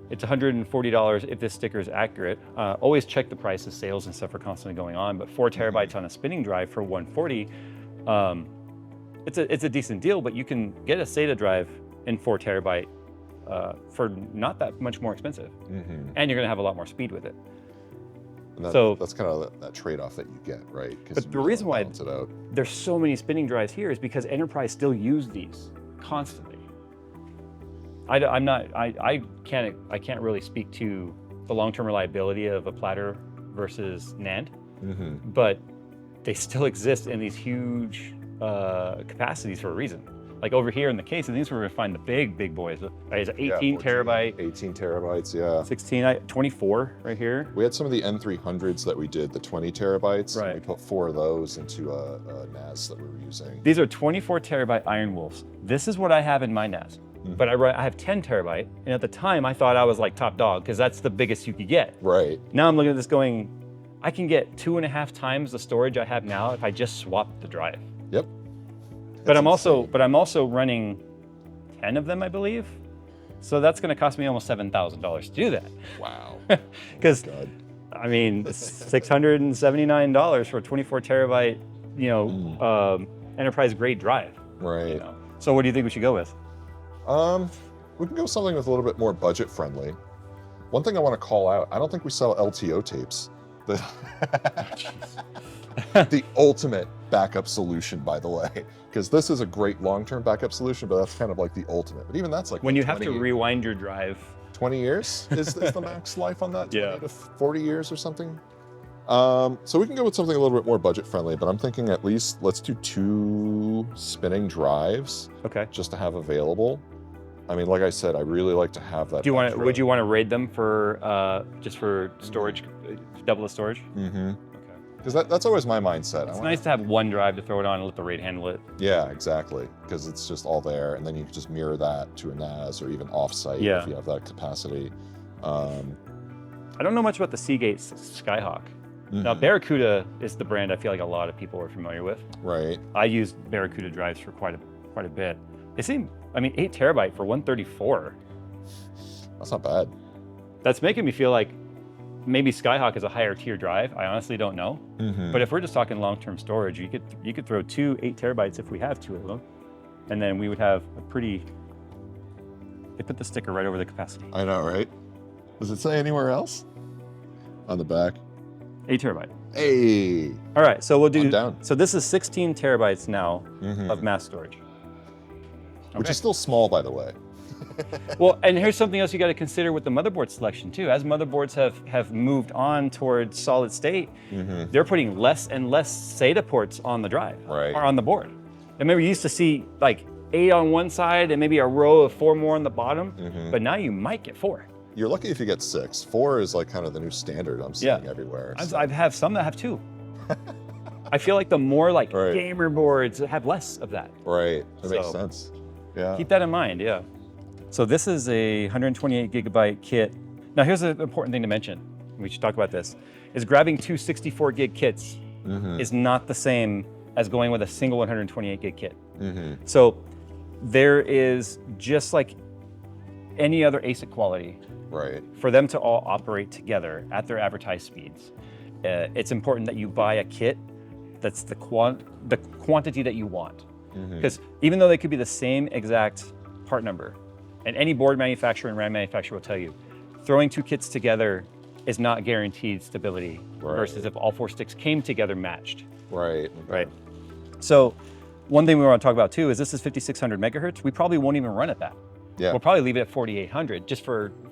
it's $140 if this sticker is accurate. Always check the prices, sales and stuff are constantly going on, but 4 terabytes on a spinning drive for $140, it's a decent deal, but you can get a SATA drive in 4 terabyte for not that much more expensive. And you're gonna have a lot more speed with it. And that's kind of that trade-off that you get, right? But the reason why there's so many spinning drives here is because enterprise still use these constantly. I can't really speak to the long-term reliability of a platter versus NAND, but they still exist in these huge capacities for a reason. Like over here in the case, I think we're gonna find the big boys. It's 18 terabyte. 18 terabytes, yeah. 16, 24 right here. We had some of the N300s that we did, the 20 terabytes. Right. And we put 4 of those into a NAS that we were using. These are 24 terabyte Iron Wolves. This is what I have in my NAS. But I have 10 terabyte, and at the time I thought I was like top dog because that's the biggest you could get. Right. Now I'm looking at this going, I can get 2.5 times the storage I have now if I just swap the drive. Yep. But I'm also running 10 of them, I believe. So that's going to cost me almost $7,000 to do that. Wow. Because I mean, $679 for a 24 terabyte, enterprise grade drive. Right. You know? So what do you think we should go with? We can go something with a little bit more budget friendly. One thing I want to call out, I don't think we sell LTO tapes. The ultimate backup solution, by the way, because this is a great long-term backup solution, but that's kind of like the ultimate. But even that's like when you have to rewind your drive. 20 years is the max life on that? 20 to 40 years or something? So we can go with something a little bit more budget friendly, but I'm thinking at least let's do 2 spinning drives. Okay. Just to have available. I mean, like I said, I really like to have that. Would you want to raid them for just for storage, double the storage? Okay. Because that's always my mindset. It's nice to have one drive to throw it on and let the RAID handle it. Yeah, exactly. Because it's just all there, and then you can just mirror that to a NAS or even offsite if you have that capacity. I don't know much about the Seagate Skyhawk. Now, Barracuda is the brand I feel like a lot of people are familiar with. Right. I used Barracuda drives for quite a bit. They seem, 8 terabyte for 134. That's not bad. That's making me feel like maybe Skyhawk is a higher tier drive. I honestly don't know. But if we're just talking long-term storage, you could throw 2 8 terabytes if we have 2 of them, and then we would have a pretty. They put the sticker right over the capacity. I know, right? Does it say anywhere else? On the back. 8 terabyte. Hey. All right, so we'll do. So this is 16 terabytes now of mass storage. Which is still small, by the way. Well, and here's something else you got to consider with the motherboard selection too. As motherboards have moved on towards solid state, they're putting less and less SATA ports on the drive or on the board. I remember you used to see like 8 on one side and maybe a row of 4 more on the bottom, but now you might get 4. You're lucky if you get 6. 4 is like kind of the new standard I'm seeing everywhere. So. I have some that have 2. I feel like the more like gamer boards have less of that. Right, that makes sense. Yeah. Keep that in mind, yeah. So this is a 128 gigabyte kit. Now here's an important thing to mention. We should talk about this. Is grabbing 2 64 gig kits is not the same as going with a single 128 gig kit. So there is, just like any other ASIC quality, for them to all operate together at their advertised speeds, it's important that you buy a kit that's the quantity that you want. Because even though they could be the same exact part number, and any board manufacturer and RAM manufacturer will tell you, throwing 2 kits together is not guaranteed stability versus if all 4 sticks came together matched. Right. So one thing we want to talk about too is this is 5600 megahertz. We probably won't even run at that. We'll probably leave it at 4800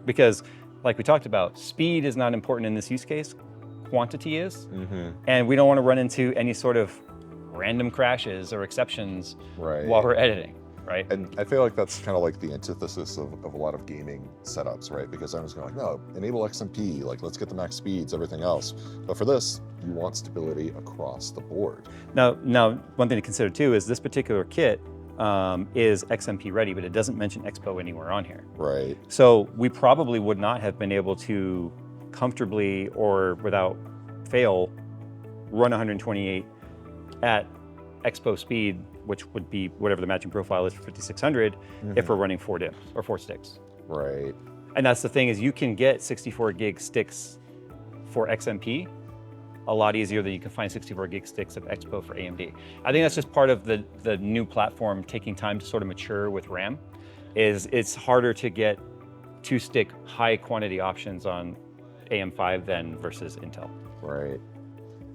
because like we talked about, speed is not important in this use case, quantity is. And we don't want to run into any sort of random crashes or exceptions Right. while we're editing, right? And I feel like that's kind of like the antithesis of a lot of gaming setups, right? Because I'm just going like, no, enable XMP, like let's get the max speeds, everything else. But for this, you want stability across the board. Now, one thing to consider too is this particular kit is XMP ready, but it doesn't mention Expo anywhere on here. Right. So we probably would not have been able to comfortably or without fail run 128 at Expo speed, which would be whatever the matching profile is for 5600 if we're running 4 DIMMs or 4 sticks. Right. And that's the thing is you can get 64 gig sticks for XMP a lot easier than you can find 64 gig sticks of Expo for AMD. I think that's just part of the new platform taking time to sort of mature with RAM. Is it's harder to get 2-stick high quantity options on AM5 than versus Intel. Right.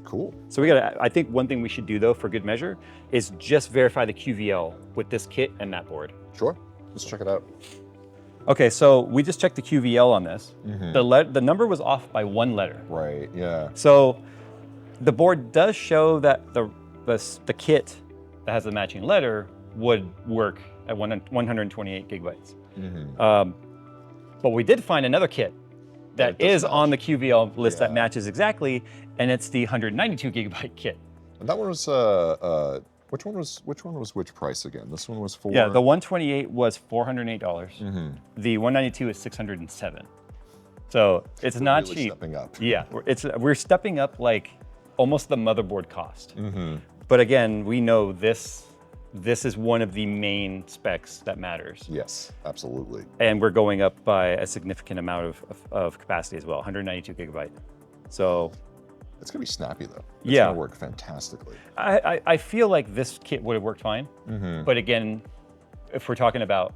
Cool. So I think one thing we should do though for good measure is just verify the QVL with this kit and that board. Sure. Let's check it out. Okay, so we just checked the QVL on this. The number was off by 1 letter. Right, yeah. So the board does show that the kit that has the matching letter would work at 128 gigabytes. But we did find another kit that is on the QVL list that matches exactly, and it's the 192 gigabyte kit. And that one was which one was which price again? This one was for... Yeah, the 128 was $408. The 192 is $607. So it's not really cheap. Stepping up. Yeah, we're stepping up like almost the motherboard cost. But again, we know this is one of the main specs that matters. Yes, absolutely. And we're going up by a significant amount of capacity as well, 192 gigabyte. So it's gonna be snappy though. It's yeah, gonna work fantastically. I feel like this kit would have worked fine. But again, if we're talking about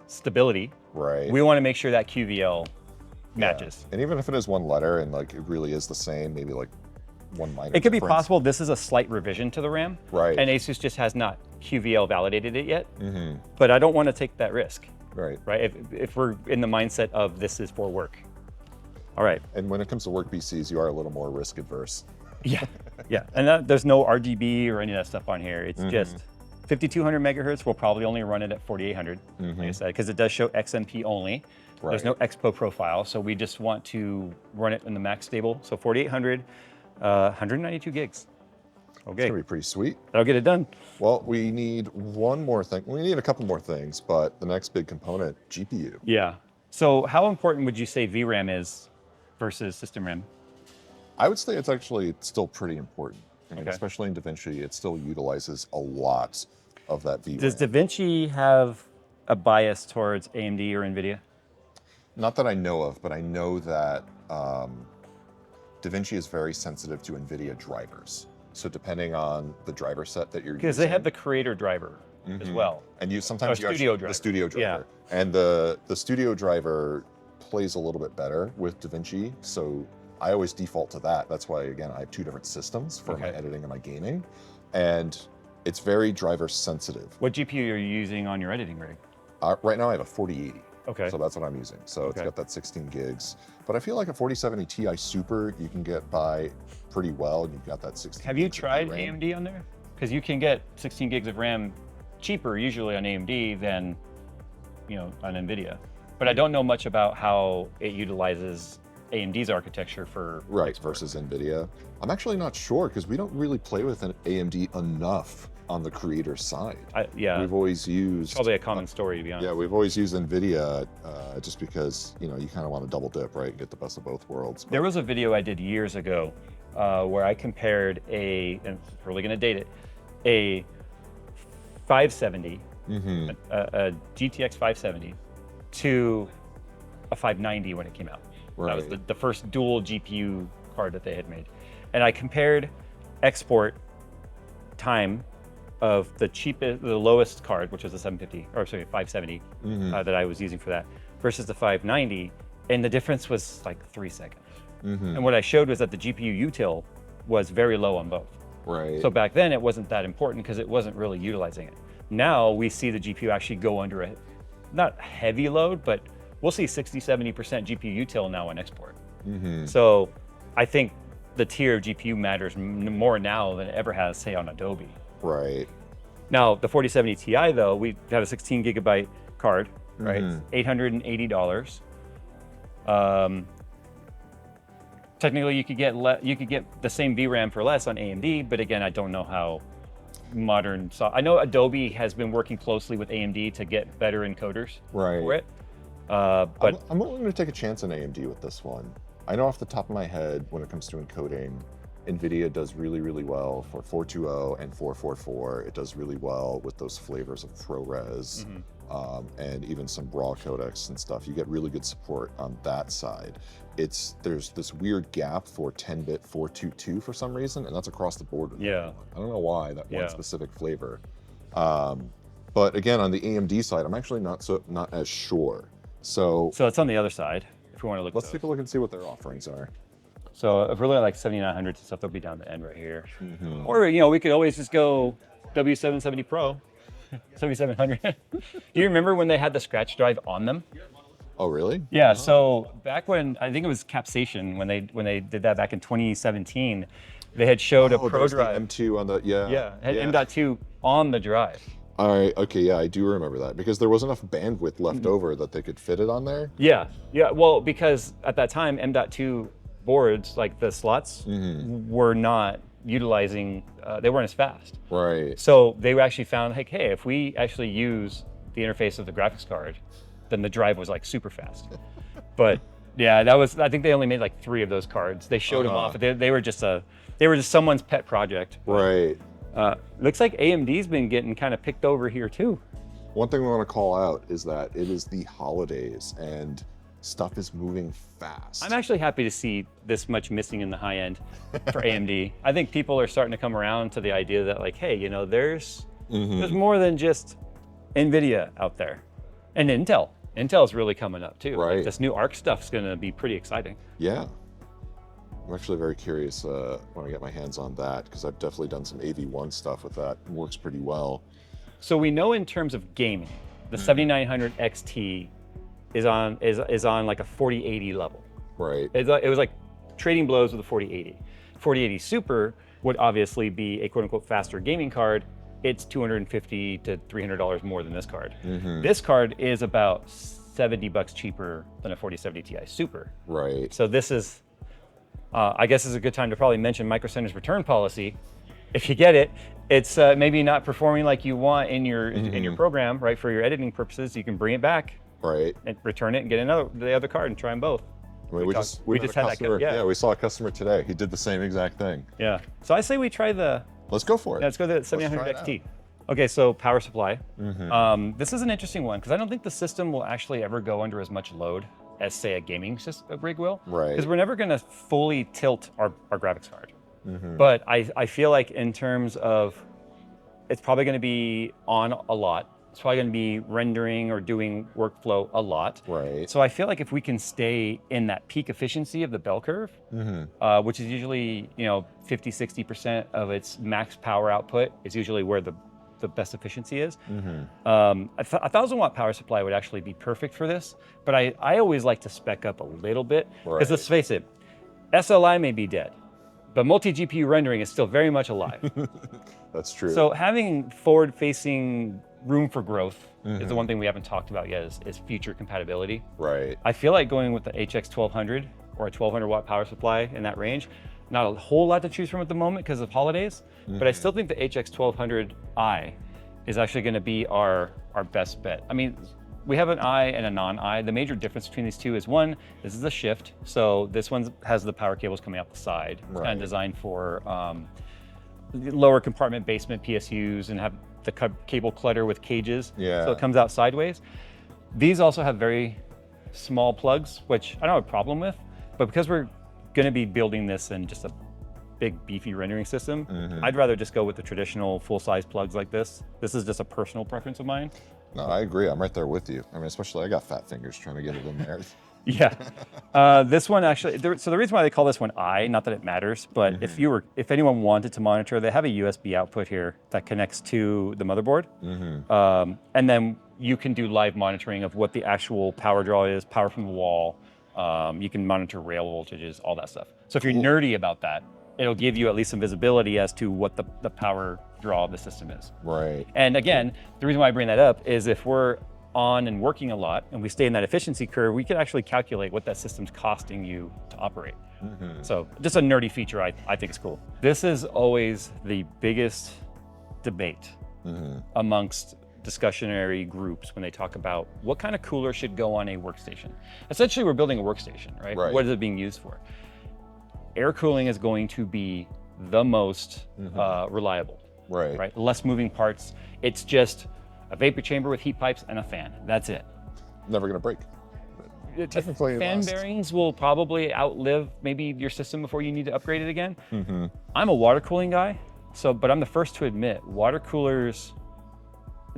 stability, right, we want to make sure that QVL matches. And even if it is 1 letter and like it really is the same, maybe like 1 minor It could be difference. possible this is a slight revision to the RAM. Right. And Asus just has not QVL validated it yet. But I don't want to take that risk. Right. Right. If we're in the mindset of this is for work. All right. And when it comes to work PCs, you are a little more risk adverse. Yeah. Yeah. And there's no RGB or any of that stuff on here. It's just 5200 megahertz. We'll probably only run it at 4800, like I said, because it does show XMP only. Right. There's no Expo profile. So we just want to run it in the max stable. So 4800, 192 gigs. Okay. It's gonna be pretty sweet. That'll get it done. Well, we need one more thing. We need a couple more things, but the next big component, GPU. Yeah. So how important would you say VRAM is versus system RAM? I would say it's actually still pretty important. I mean, Okay. especially in DaVinci, it still utilizes a lot of that VRAM. Does DaVinci have a bias towards AMD or NVIDIA? Not that I know of, but I know that DaVinci is very sensitive to NVIDIA drivers. So depending on the driver set that you're using. Because they have the creator driver as well. And sometimes you studio actually, driver. the studio driver. Yeah. And the studio driver plays a little bit better with DaVinci. So I always default to that. That's why, again, I have 2 different systems for my editing and my gaming. And it's very driver sensitive. What GPU are you using on your editing rig? Right now I have a 4080. Okay. So that's what I'm using. So it's got that 16 gigs. But I feel like a 4070 Ti Super, you can get by pretty well, and you've got that 16 Have you gigs of tried RAM. AMD on there? Because you can get 16 gigs of RAM cheaper usually on AMD than on NVIDIA. But I don't know much about how it utilizes AMD's architecture for versus NVIDIA. I'm actually not sure because we don't really play with an AMD enough on the creator side. We've always used... Probably a common story, to be honest. Yeah, we've always used NVIDIA just because, you kind of want to double dip, right? And get the best of both worlds. There was a video I did years ago where I compared and I'm really going to date it, a 570, a GTX 570 to a 590 when it came out. That was the first dual GPU card that they had made. And I compared export time of the lowest card, which was the 570 that I was using for that, versus the 590, and the difference was like 3 seconds. And what I showed was that the GPU util was very low on both. Right. So back then it wasn't that important because it wasn't really utilizing it. Now we see the GPU actually go under a, not heavy load, but we'll see 60-70% GPU util now in export. So I think the tier of GPU matters more now than it ever has, say, on Adobe. Right. Now, the 4070 Ti, though, we have a 16 gigabyte card, right? $880. Technically, you could get the same VRAM for less on AMD, but again, I don't know how modern. So I know Adobe has been working closely with AMD to get better encoders for it. But I'm willing to take a chance on AMD with this one. I know off the top of my head, when it comes to encoding, NVIDIA does really, really well for 420 and 444. It does really well with those flavors of ProRes and even some raw codecs and stuff. You get really good support on that side. There's this weird gap for 10-bit 422 for some reason, and that's across the board. Yeah. I don't know why, that one specific flavor. But again, on the AMD side, I'm actually not as sure. So it's on the other side, if we want to look. Let's take a look and see what their offerings are. So if we're looking at like 7900s and stuff, they'll be down the end right here. Or, you know, we could always just go W770 Pro, 7700. Do you remember when they had the scratch drive on them? Oh, really? Yeah, so back when, I think it was Capsation, when they did that back in 2017, they had showed a Pro drive. M2 on the, had M.2 on the drive. All right, okay, yeah, I do remember that because there was enough bandwidth left over that they could fit it on there. Yeah, well, because at that time, M.2 boards, like the slots, were not utilizing, they weren't as fast. Right. So they actually found, like, hey, if we actually use the interface of the graphics card, then the drive was like super fast. But yeah, that was, I think they only made like 3 of those cards. They showed them off. They were just someone's pet project. Right. Looks like AMD's been getting kind of picked over here too. One thing we want to call out is that it is the holidays and stuff is moving fast. I'm actually happy to see this much missing in the high end for AMD. I think people are starting to come around to the idea that, like, hey, you know, there's more than just NVIDIA out there. And Intel. Intel's really coming up too. Right. Like, this new ARC stuff's going to be pretty exciting. Yeah. I'm actually very curious when I get my hands on that because I've definitely done some AV1 stuff with that. It works pretty well. So we know in terms of gaming, the 7900 XT is on like a 4080 level. Right. It was like trading blows with a 4080. 4080 Super would obviously be a quote unquote faster gaming card. It's $250 to $300 more than this card. This card is about $70 cheaper than a 4070 Ti Super. Right. So this is, I guess is a good time to probably mention Microcenter's return policy. If you get it, it's maybe not performing like you want in your program, right? For your editing purposes, you can bring it back, right, and return it and get the other card and try them both. I mean, we just had that. Yeah, we saw a customer today. He did the same exact thing. Yeah. So I say we try the. Let's go for it. Yeah, let's go to the 7900 XT. Okay, so power supply. This is an interesting one because I don't think the system will actually ever go under as much load as, say, a gaming rig will. Right. Because we're never going to fully tilt our graphics card. But I feel like in terms of, it's probably going to be on a lot. It's probably going to be rendering or doing workflow a lot. Right. So I feel like if we can stay in that peak efficiency of the bell curve, which is usually 50-60% of its max power output, is usually where the best efficiency is. A 1000-watt power supply would actually be perfect for this. But I always like to spec up a little bit because let's face it, SLI may be dead, but multi-GPU rendering is still very much alive. That's true. So having forward-facing room for growth is the one thing we haven't talked about yet is future compatibility. Right. I feel like going with the HX 1200 or a 1200-watt power supply in that range, not a whole lot to choose from at the moment because of holidays, but I still think the HX 1200i is actually going to be our best bet. I mean, we have an I and a non-I. The major difference between these two is one, this is a shift. So this one has the power cables coming out the side. It's kind of designed for lower compartment basement PSUs and have the cable clutter with cages. Yeah. So it comes out sideways. These also have very small plugs, which I don't have a problem with, but because we're going to be building this in just a big beefy rendering system, I'd rather just go with the traditional full-size plugs like this. This is just a personal preference of mine. No, I agree. I'm right there with you. I mean, especially I got fat fingers trying to get it in there. Yeah. This one actually, so the reason why they call this one I, not that it matters, but if anyone wanted to monitor, they have a USB output here that connects to the motherboard. And then you can do live monitoring of what the actual power draw is, power from the wall, You can monitor rail voltages, all that stuff. So if you're nerdy about that, it'll give you at least some visibility as to what the power draw of the system is. Right. And again, the reason why I bring that up is if we're on and working a lot and we stay in that efficiency curve, we can actually calculate what that system's costing you to operate. So just a nerdy feature I think is cool. This is always the biggest debate amongst discussionary groups when they talk about what kind of cooler should go on a workstation. Essentially, we're building a workstation, right? What is it being used for? Air cooling is going to be the most reliable, right? Less moving parts. It's just a vapor chamber with heat pipes and a fan. That's it. Never gonna break. Technically, fan bearings will probably outlive maybe your system before you need to upgrade it again. I'm a water cooling guy, but I'm the first to admit water coolers,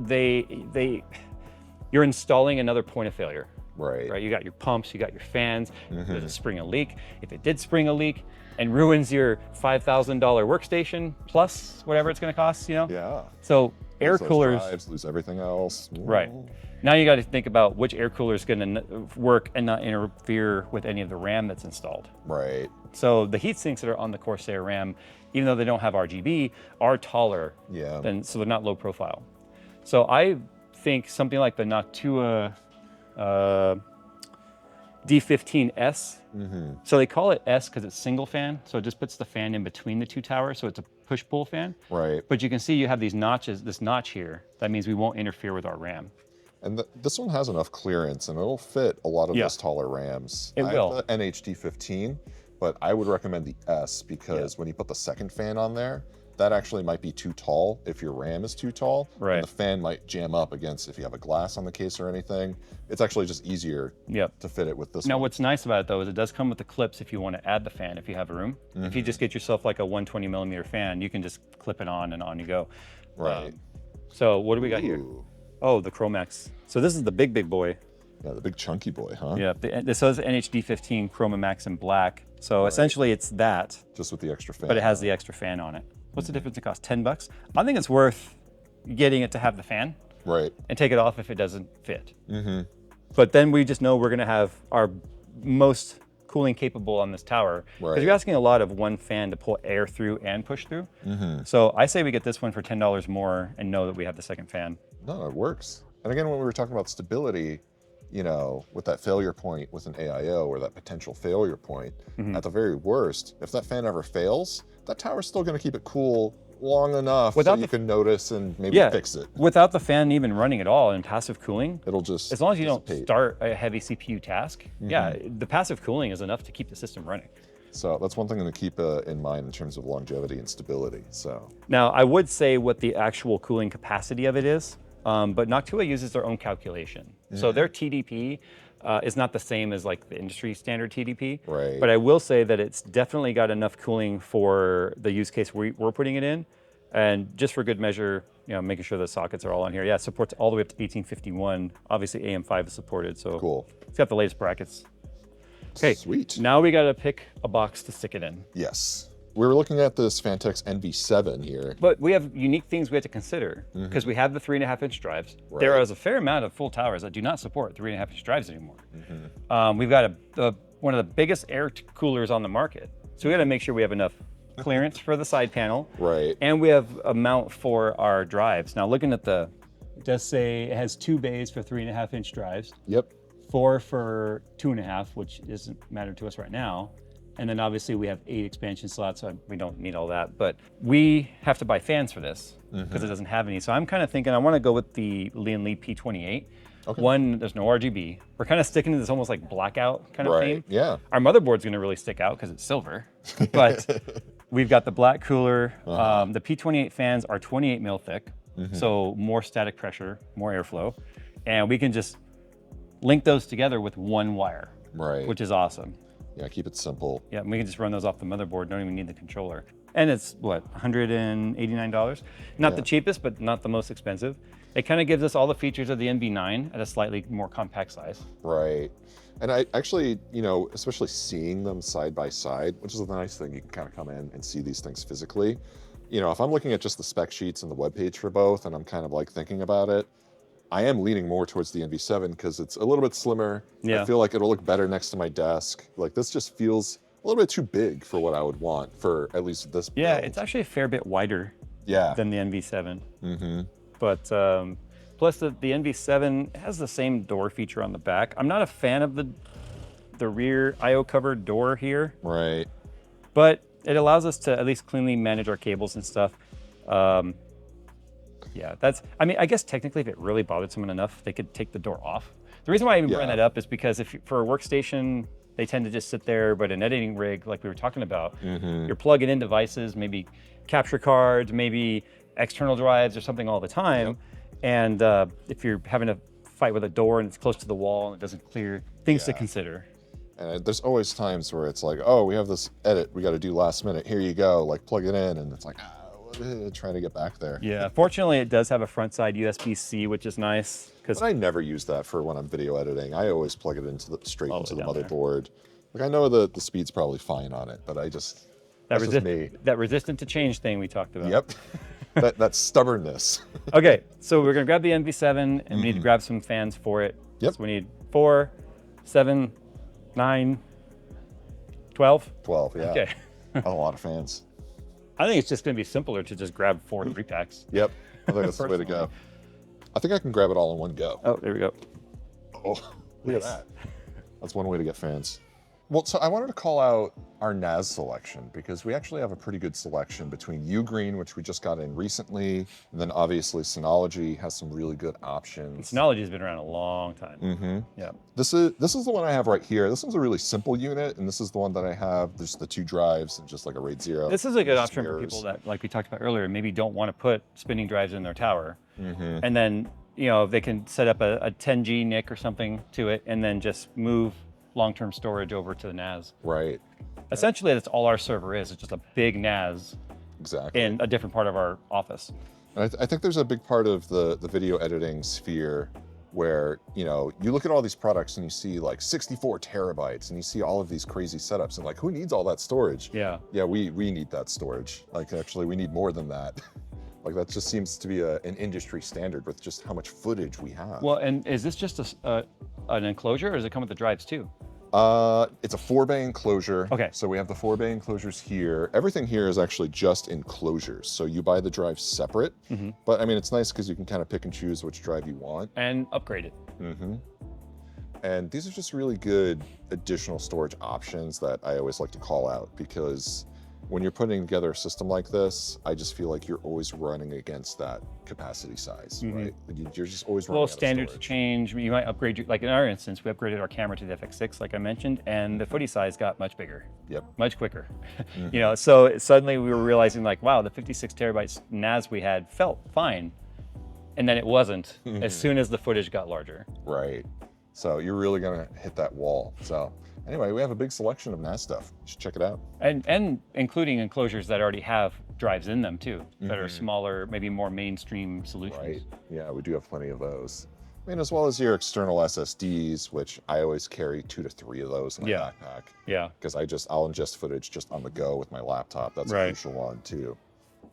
you're installing another point of failure. Right. You got your pumps, you got your fans. Does it spring a leak? If it did spring a leak and ruins your $5,000 workstation plus whatever it's going to cost, Yeah. So air coolers drives, lose everything else. Right. Now you got to think about which air cooler is going to work and not interfere with any of the RAM that's installed. Right. So the heat sinks that are on the Corsair RAM, even though they don't have RGB, are taller. So they're not low profile. So I think something like the Noctua D15S. So they call it S because it's single fan. So it just puts the fan in between the two towers. So it's a push-pull fan. Right. But you can see you have these notches, this notch here. That means we won't interfere with our RAM. And this one has enough clearance and it'll fit a lot of those taller RAMs. It will. I have the NHD15, but I would recommend the S because when you put the second fan on there, that actually might be too tall if your RAM is too tall. Right. And the fan might jam up against if you have a glass on the case or anything. It's actually just easier to fit it with this Now one. what's nice about it though is it does come with the clips if you want to add the fan if you have room. If you just get yourself like a 120 millimeter fan, you can just clip it on and on you go. Right. So what do we got here? Oh, the Chromax. So this is the big boy. Yeah, the big chunky boy, huh? Yeah, this says NHD15 Chroma Max in black. So essentially it's that. Just with the extra fan. But it has the extra fan on it. What's the difference in cost? 10 bucks? I think it's worth getting it to have the fan. Right. And take it off if it doesn't fit. But then we just know we're gonna have our most cooling capable on this tower. Because you're asking a lot of one fan to pull air through and push through. So I say we get this one for $10 more and know that we have the second fan. No, it works. And again, when we were talking about stability, with that failure point with an AIO or that potential failure point, at the very worst, if that fan ever fails, that tower's still going to keep it cool long enough so you can notice and maybe fix it. Without the fan even running at all in passive cooling, it'll just as long as you don't start a heavy CPU task, the passive cooling is enough to keep the system running. So that's one thing to keep in mind in terms of longevity and stability. So now I would say what the actual cooling capacity of it is. But Noctua uses their own calculation. So their TDP is not the same as like the industry standard TDP. Right. But I will say that it's definitely got enough cooling for the use case we're putting it in. And just for good measure, making sure the sockets are all on here. Yeah, it supports all the way up to 1851. Obviously AM5 is supported, so cool. It's got the latest brackets. Okay, sweet. Now we gotta pick a box to stick it in. Yes. We were looking at this Fantex NV7 here. But we have unique things we have to consider because we have the 3.5-inch drives. Right. There is a fair amount of full towers that do not support 3.5-inch drives anymore. We've got one of the biggest air coolers on the market. So we got to make sure we have enough clearance for the side panel. Right. And we have a mount for our drives. Now looking at it does say it has 2 bays for 3.5-inch drives. Yep. 4 for 2.5, which doesn't matter to us right now. And then obviously we have 8 expansion slots, so we don't need all that. But we have to buy fans for this because it doesn't have any. So I'm kind of thinking I want to go with the Lian Li P28. Okay. One, there's no RGB. We're kind of sticking to this almost like blackout kind of theme. Yeah. Our motherboard's going to really stick out because it's silver. But we've got the black cooler. The P28 fans are 28 mil thick, so more static pressure, more airflow. And we can just link those together with one wire, which is awesome. Yeah, keep it simple. Yeah, and we can just run those off the motherboard, don't even need the controller. And it's, what, $189? Not the cheapest, but not the most expensive. It kind of gives us all the features of the NV9 at a slightly more compact size. Right. And I actually, especially seeing them side by side, which is a nice thing, you can kind of come in and see these things physically. If I'm looking at just the spec sheets and the webpage for both, and I'm kind of like thinking about it, I am leaning more towards the NV7 because it's a little bit slimmer. Yeah. I feel like it'll look better next to my desk. Like this just feels a little bit too big for what I would want for at least this build. Yeah, it's actually a fair bit wider than the NV7. Mm-hmm. But plus the NV7 has the same door feature on the back. I'm not a fan of the rear IO covered door here. Right. But it allows us to at least cleanly manage our cables and stuff. Yeah, I mean, I guess technically if it really bothered someone enough, they could take the door off. The reason why I even bring that up is because for a workstation, they tend to just sit there, but an editing rig, like we were talking about, you're plugging in devices, maybe capture cards, maybe external drives or something all the time. And if you're having to fight with a door and it's close to the wall and it doesn't clear, things to consider. And there's always times where it's like, oh, we have this edit we got to do last minute. Here you go, like plug it in, and it's like, trying to get back there. Yeah, fortunately it does have a front side USB-C, which is nice. But I never use that for when I'm video editing. I always plug it into straight into the motherboard. Like I know the speed's probably fine on it, but I just that's just me. That resistant to change thing we talked about. Yep. that stubbornness. Okay, so we're gonna grab the NV7 and we need to grab some fans for it. Yep. So we need 4, 7, 9, 12. 12, yeah. Okay. A lot of fans. I think it's just going to be simpler to just grab 4 3-packs. Yep, I think that's the way to go. I think I can grab it all in one go. Oh, there we go. Oh, look at that. That's one way to get fans. Well, so I wanted to call out our NAS selection because we actually have a pretty good selection between Ugreen, which we just got in recently, and then obviously Synology has some really good options. Synology has been around a long time. Yeah. This is the one I have right here. This one's a really simple unit, and this is the one that I have. There's the 2 drives and just like a RAID 0. This is a good option for people that, like we talked about earlier, maybe don't want to put spinning drives in their tower, and then they can set up a 10G NIC or something to it, and then just move long-term storage over to the NAS. Right. Essentially, that's all our server is. It's just a big NAS in a different part of our office. And I think there's a big part of the video editing sphere where, you look at all these products and you see like 64 terabytes and you see all of these crazy setups and like, who needs all that storage? Yeah. Yeah, we need that storage. Like actually we need more than that. Like that just seems to be an industry standard with just how much footage we have. Well, and is this just an enclosure or does it come with the drives too? It's a 4-bay enclosure. Okay. So we have the 4-bay enclosures here. Everything here is actually just enclosures. So you buy the drive separate, but I mean, it's nice because you can kind of pick and choose which drive you want. And upgrade it. And these are just really good additional storage options that I always like to call out because when you're putting together a system like this, I just feel like you're always running against that capacity size, right? You're just always running out of standards storage. change. You might upgrade, like in our instance, we upgraded our camera to the FX6, like I mentioned, and the footy size got much bigger. Yep. Much quicker. So suddenly we were realizing like, wow, the 56 terabytes NAS we had felt fine. And then it wasn't as soon as the footage got larger. Right. So you're really gonna hit that wall. So anyway, we have a big selection of NAS stuff. You should check it out. And including enclosures that already have drives in them too, that are smaller, maybe more mainstream solutions. Right. Yeah, we do have plenty of those. I mean, as well as your external SSDs, which I always carry 2 to 3 of those in my backpack. Yeah. Because I'll ingest footage just on the go with my laptop. That's a crucial one too.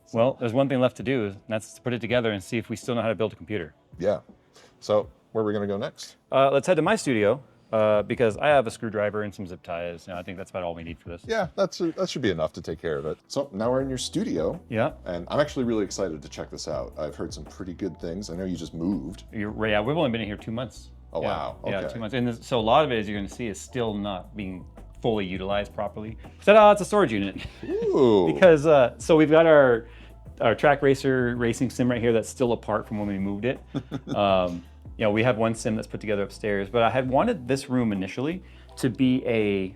So. Well, there's one thing left to do, and that's to put it together and see if we still know how to build a computer. Yeah. So where are we gonna go next? Let's head to my studio. Because I have a screwdriver and some zip ties. I think that's about all we need for this. Yeah, that should be enough to take care of it. So now we're in your studio. Yeah. And I'm actually really excited to check this out. I've heard some pretty good things. I know you just moved. Yeah, we've only been in here 2 months. Oh, wow. Okay. Yeah, 2 months. And so a lot of it, as you're going to see, is still not being fully utilized properly. So it's a storage unit. Ooh. Because, so we've got our track racer racing sim right here that's still apart from when we moved it. We have one sim that's put together upstairs, but I had wanted this room initially to be a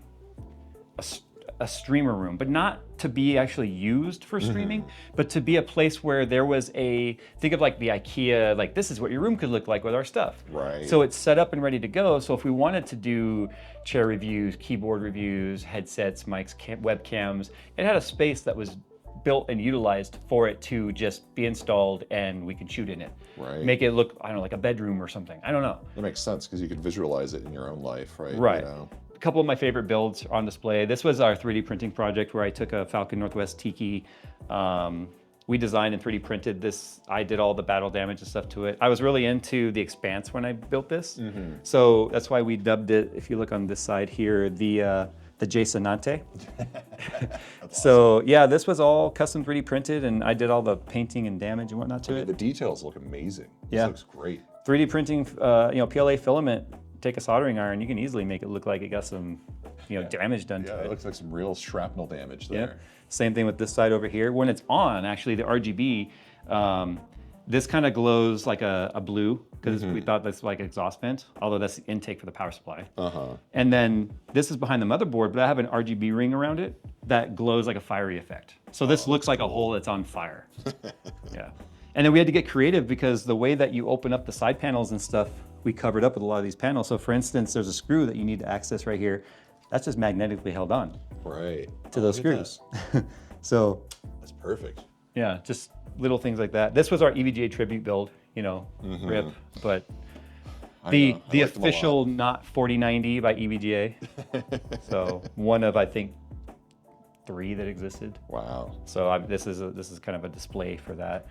streamer room, but not to be actually used for streaming, but to be a place where there was think of like the IKEA, like this is what your room could look like with our stuff. Right. So it's set up and ready to go. So if we wanted to do chair reviews, keyboard reviews, headsets, mics, webcams, it had a space that was built and utilized for it to just be installed and we can shoot in it. Right. Make it look, I don't know, like a bedroom or something. I don't know. That makes sense because you could visualize it in your own life, right? Right. A couple of my favorite builds are on display. This was our 3D printing project where I took a Falcon Northwest Tiki We designed and 3D printed this. I did all the battle damage and stuff to it. I was really into the Expanse when I built this. So that's why we dubbed it, if you look on this side here, the JayzTwoCents. So yeah, this was all custom 3D printed, and I did all the painting and damage and whatnot to it. The details look amazing. Yeah. This looks great. 3D printing, PLA filament, take a soldering iron, you can easily make it look like it got some damage done to it. Yeah, it looks like some real shrapnel damage there. Yep. Same thing with this side over here. When it's on, actually, the RGB, this kind of glows like a blue, because we thought that's like exhaust vent, although that's the intake for the power supply. And then this is behind the motherboard, but I have an RGB ring around it that glows like a fiery effect. So this looks like a hole that's on fire. Yeah. And then we had to get creative because the way that you open up the side panels and stuff, we covered up with a lot of these panels. So for instance, there's a screw that you need to access right here. That's just magnetically held on to those screws. So that's perfect. Yeah, just little things like that. This was our EVGA tribute build, RIP, but the official not 4090 by EVGA. So one of, I think, 3 that existed. Wow. So this is kind of a display for that.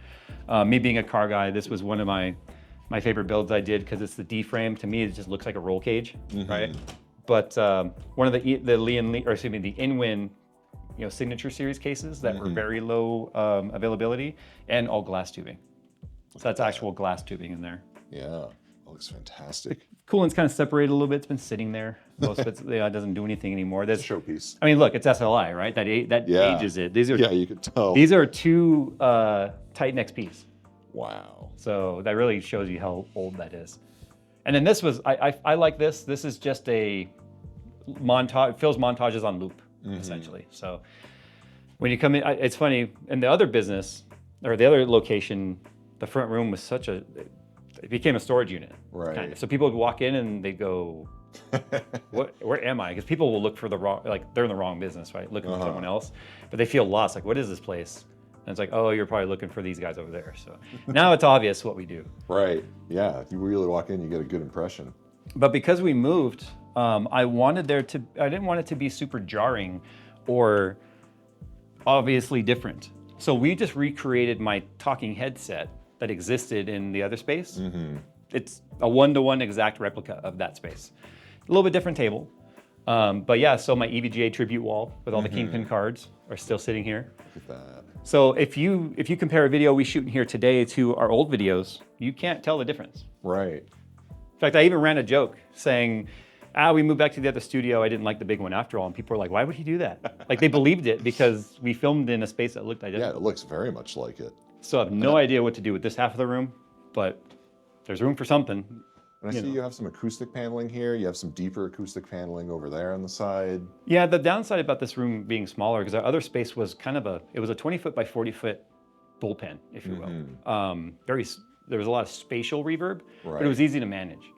Me being a car guy, this was one of my favorite builds I did because it's the D-frame. To me, it just looks like a roll cage, right? But one of the InWin, signature series cases that were very low availability and all glass tubing. So that's actual glass tubing in there. Yeah, that looks fantastic. Coolant's kind of separated a little bit. It's been sitting there. Most of it doesn't do anything anymore. That's showpiece. I mean, look, it's SLI, right? That ages it. These are you can tell. These are 2 Titan XPs. Wow. So that really shows you how old that is. And then this was, I like this. This is just a montage, fills montages on loop, essentially. So when you come in, it's funny, in the other business, or the other location, the front room was it became a storage unit. Right. Kind of. So people would walk in and they'd go, where am I? Because people will look for the wrong, like they're in the wrong business, right? Looking for someone else, but they feel lost. Like, what is this place? And it's like, oh, you're probably looking for these guys over there. So now it's obvious what we do. Right. Yeah. If you really walk in, you get a good impression. But because we moved, I didn't want it to be super jarring or obviously different. So we just recreated my talking headset that existed in the other space. It's a 1-to-1 exact replica of that space. A little bit different table. But yeah, so my EVGA tribute wall with all the Kingpin cards are still sitting here. Look at that. So if you compare a video we shoot in here today to our old videos, you can't tell the difference. Right. In fact, I even ran a joke saying, we moved back to the other studio. I didn't like the big one after all. And people were like, why would he do that? Like, they believed it because we filmed in a space that looked identical. Yeah, it looks very much like it. So I have no idea what to do with this half of the room, but there's room for something. And I see you have some acoustic paneling here. You have some deeper acoustic paneling over there on the side. Yeah, the downside about this room being smaller, because our other space was kind of it was a 20-foot by 40-foot bullpen, if you will. There was a lot of spatial reverb, but it was easy to manage.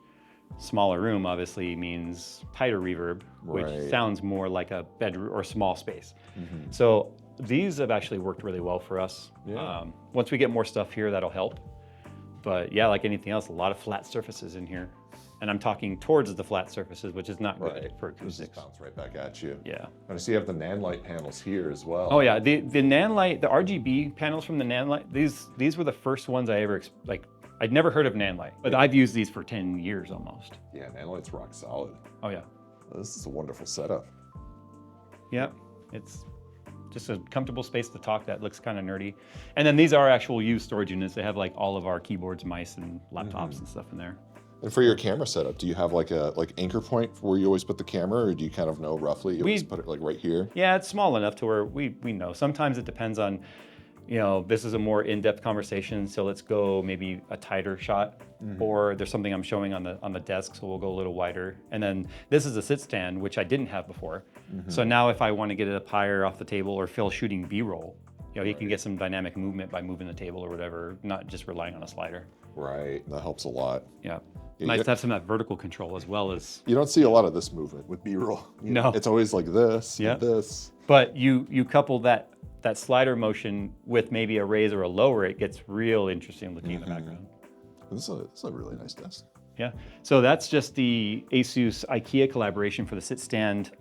Smaller room obviously means tighter reverb, which sounds more like a bedroom or small space. So these have actually worked really well for us. Yeah. Once we get more stuff here, that'll help. But yeah, like anything else, a lot of flat surfaces in here. And I'm talking towards the flat surfaces, which is not good for acoustics. Just bounce right back at you. Yeah. And I see you have the NAND light panels here as well. Oh yeah, the NAND light, the RGB panels from the NAND light, these were the first ones I ever, I'd never heard of NAND light, but I've used these for 10 years almost. Yeah, NAND light's rock solid. Oh yeah. This is a wonderful setup. Yeah, it's just a comfortable space to talk that looks kind of nerdy. And then these are actual used storage units. They have like all of our keyboards, mice, and laptops and stuff in there. And for your camera setup, do you have like a anchor point where you always put the camera, or do you kind of know roughly? You always put it like right here? Yeah, it's small enough to where we know. Sometimes it depends on, this is a more in-depth conversation, so let's go maybe a tighter shot, or there's something I'm showing on the desk, so we'll go a little wider. And then this is a sit stand, which I didn't have before. So now if I want to get it up higher off the table, or Phil shooting B-roll, he can get some dynamic movement by moving the table or whatever, not just relying on a slider. Right, that helps a lot. Yeah. Nice to have some of that vertical control as well as... You don't see a lot of this movement with B-roll. No. It's always like this, and this. But you couple that slider motion with maybe a raise or a lower, it gets real interesting looking in the background. This is a really nice desk. Yeah, so that's just the Asus IKEA collaboration for the sit stand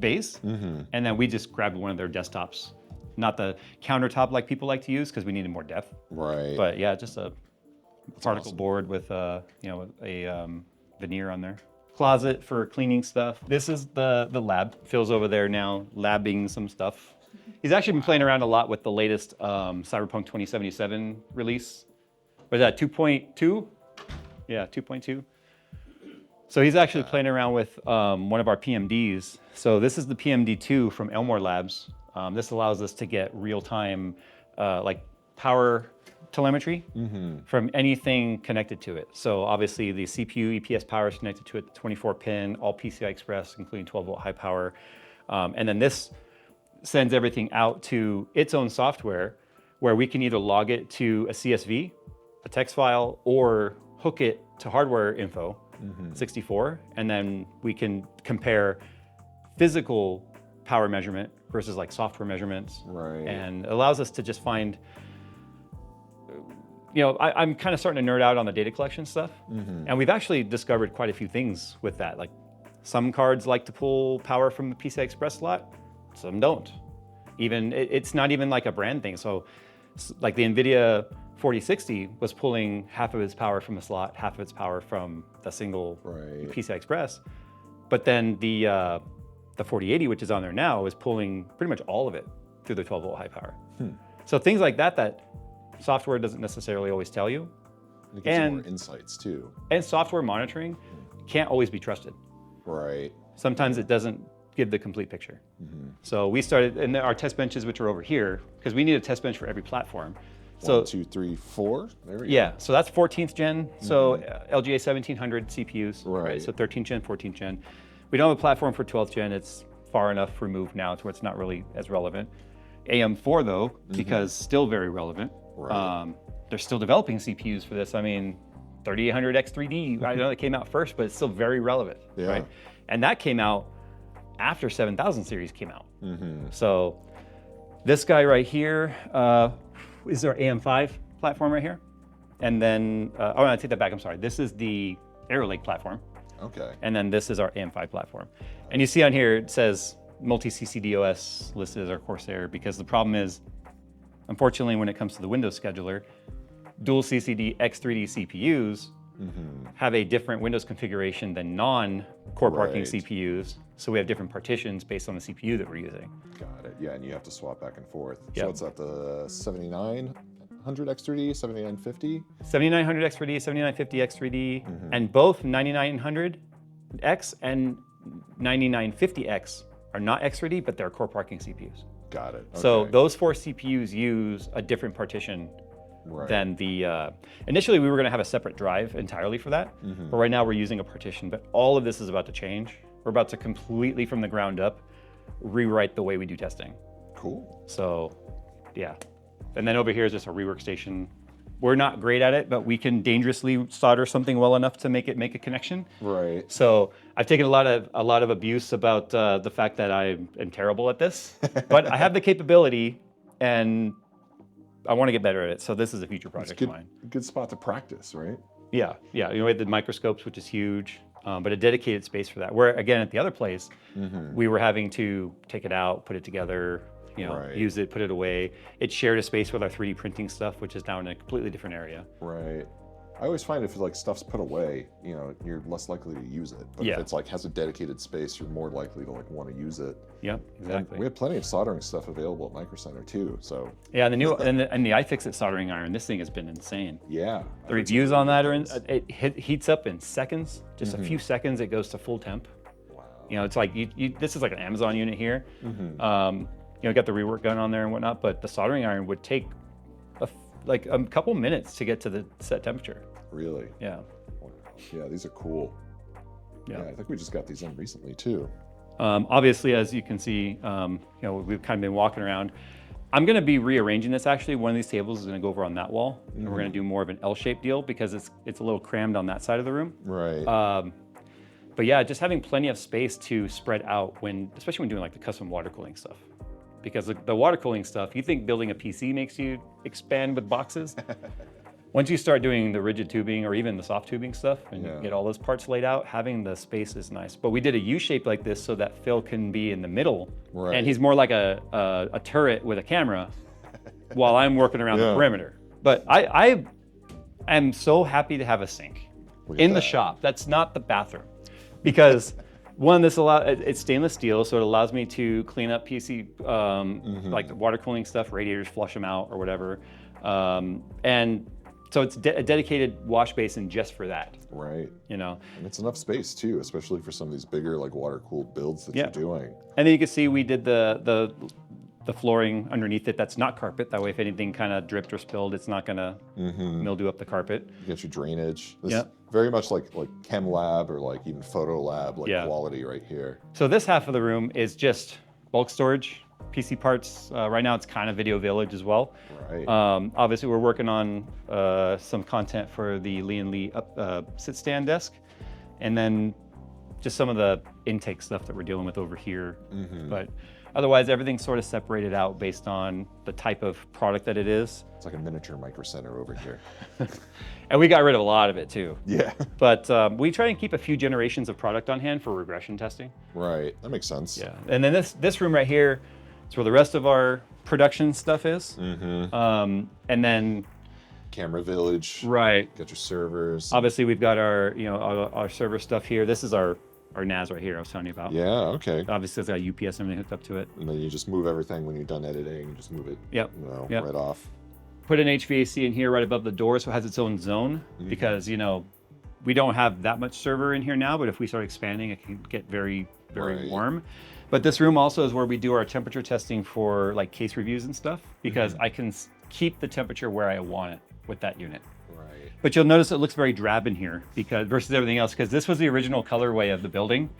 base. And then we just grabbed one of their desktops not the countertop like people like to use because we needed more depth. Right. But yeah, just a particle awesome. board with a veneer on there. Closet for cleaning stuff. This is the lab. Phil's over there now labbing some stuff. He's actually been playing around a lot with the latest Cyberpunk 2077 release. Was that 2.2? Yeah, 2.2. So he's actually playing around with one of our PMDs. So this is the PMD2 from Elmore Labs. This allows us to get real-time like power telemetry from anything connected to it. So obviously the CPU EPS power is connected to it, 24-pin, all PCI Express, including 12-volt high power. And then this sends everything out to its own software where we can either log it to a CSV, a text file, or hook it to hardware info, 64, and then we can compare physical power measurement versus like software measurements. Right. And it allows us to just find, I'm kind of starting to nerd out on the data collection stuff. And we've actually discovered quite a few things with that. Like some cards like to pull power from the PCI Express slot, some don't. Even, it's not even like a brand thing. So like the NVIDIA 4060 was pulling half of its power from a slot, half of its power from the single PCI Express. But then the 4080, which is on there now, is pulling pretty much all of it through the 12-volt high power. So things like that software doesn't necessarily always tell you. It gives you more insights too. And software monitoring can't always be trusted. Right. Sometimes it doesn't give the complete picture. So we started, and our test benches, which are over here, because we need a test bench for every platform. So 1, 2, 3, 4. There we go. Yeah, so that's 14th gen. So LGA 1700 CPUs. Right. So 13th gen, 14th gen. We don't have a platform for 12th gen. It's far enough removed now to where it's not really as relevant. AM4 though, because still very relevant. Right. They're still developing CPUs for this. I mean, 3800 X3D, I know that came out first, but it's still very relevant, right? And that came out after 7000 series came out. So this guy right here is our AM5 platform right here. And then, oh, I take that back, I'm sorry. This is the Arrow Lake platform. Okay. And then this is our AM5 platform. And you see on here, it says multi-CCD OS listed as our Corsair, because the problem is, unfortunately, when it comes to the Windows scheduler, dual CCD X3D CPUs have a different Windows configuration than non-core parking CPUs. So we have different partitions based on the CPU that we're using. Got it. Yeah, and you have to swap back and forth. So it's at the 7900 X3D, 7950? 7900 X3D, 7950 X3D, and both 9900X and 9950X are not X3D, but they're core parking CPUs. Got it. Okay. So those 4 CPUs use a different partition than the, initially we were gonna have a separate drive entirely for that, but right now we're using a partition, but all of this is about to change. We're about to completely from the ground up rewrite the way we do testing. Cool. So yeah. And then over here is just a rework station. We're not great at it, but we can dangerously solder something well enough to make it make a connection. Right. So I've taken a lot of abuse about the fact that I am terrible at this, but I have the capability and I want to get better at it. So this is a future project of mine. Good spot to practice, right? Yeah, yeah. You know, we had the microscopes, which is huge, but a dedicated space for that. Where again, at the other place, we were having to take it out, put it together, use it, put it away. It shared a space with our 3D printing stuff, which is now in a completely different area. Right. I always find if like stuff's put away, you're less likely to use it. But if it's like has a dedicated space, you're more likely to like want to use it. Yep, exactly. And we have plenty of soldering stuff available at Micro Center too. So yeah, and the new and the iFixit soldering iron, this thing has been insane. Yeah. The reviews on that are it heats up in seconds, just a few seconds. It goes to full temp. Wow. It's like this is like an Amazon unit here. Got the rework gun on there and whatnot, but the soldering iron would take like a couple minutes to get to the set temperature. Really? Yeah. Yeah, these are cool. Yeah, I think we just got these in recently too. Obviously, as you can see, we've kind of been walking around. I'm going to be rearranging this actually. One of these tables is going to go over on that wall, and we're going to do more of an L-shaped deal because it's a little crammed on that side of the room. Right. But yeah, just having plenty of space to spread out especially when doing like the custom water cooling stuff. Because the water cooling stuff, you think building a PC makes you expand with boxes? once you start doing the rigid tubing or even the soft tubing stuff and you Yeah. get all those parts laid out, having the space is nice. But we did a U shape like this so that Phil can be in the middle. Right. And he's more like a turret with a camera while I'm working around the perimeter. But I am so happy to have a sink in the shop. That's not the bathroom. Because one, it's stainless steel, so it allows me to clean up PC, like the water cooling stuff, radiators, flush them out or whatever. And so it's a dedicated wash basin just for that. Right. You know. And it's enough space too, especially for some of these bigger like water cooled builds that you're doing. And then you can see we did the flooring underneath it. That's not carpet. That way, if anything kind of dripped or spilled, it's not gonna mildew up the carpet. You get your drainage. This very much like chem lab or like even photo lab quality right here. So this half of the room is just bulk storage, PC parts. Right now it's kind of Video Village as well. Right. Obviously we're working on some content for the Lee & Lee sit stand desk. And then just some of the intake stuff that we're dealing with over here. But otherwise everything's sort of separated out based on the type of product that it is. It's like a miniature micro center over here. And we got rid of a lot of it too. Yeah. But we try and keep a few generations of product on hand for regression testing. Right, that makes sense. Yeah, and then this room right here is where the rest of our production stuff is. And then Camera Village. Right. Got your servers. Obviously, we've got our our server stuff here. This is our NAS right here I was telling you about. Yeah, okay. Obviously, it's got UPS and everything hooked up to it. And then you just move everything when you're done editing. You just move it. Right off. Put an HVAC in here right above the door, so it has its own zone because we don't have that much server in here now. But if we start expanding, it can get very warm. But this room also is where we do our temperature testing for like case reviews and stuff because I can keep the temperature where I want it with that unit. Right. But you'll notice it looks very drab in here versus everything else because this was the original colorway of the building.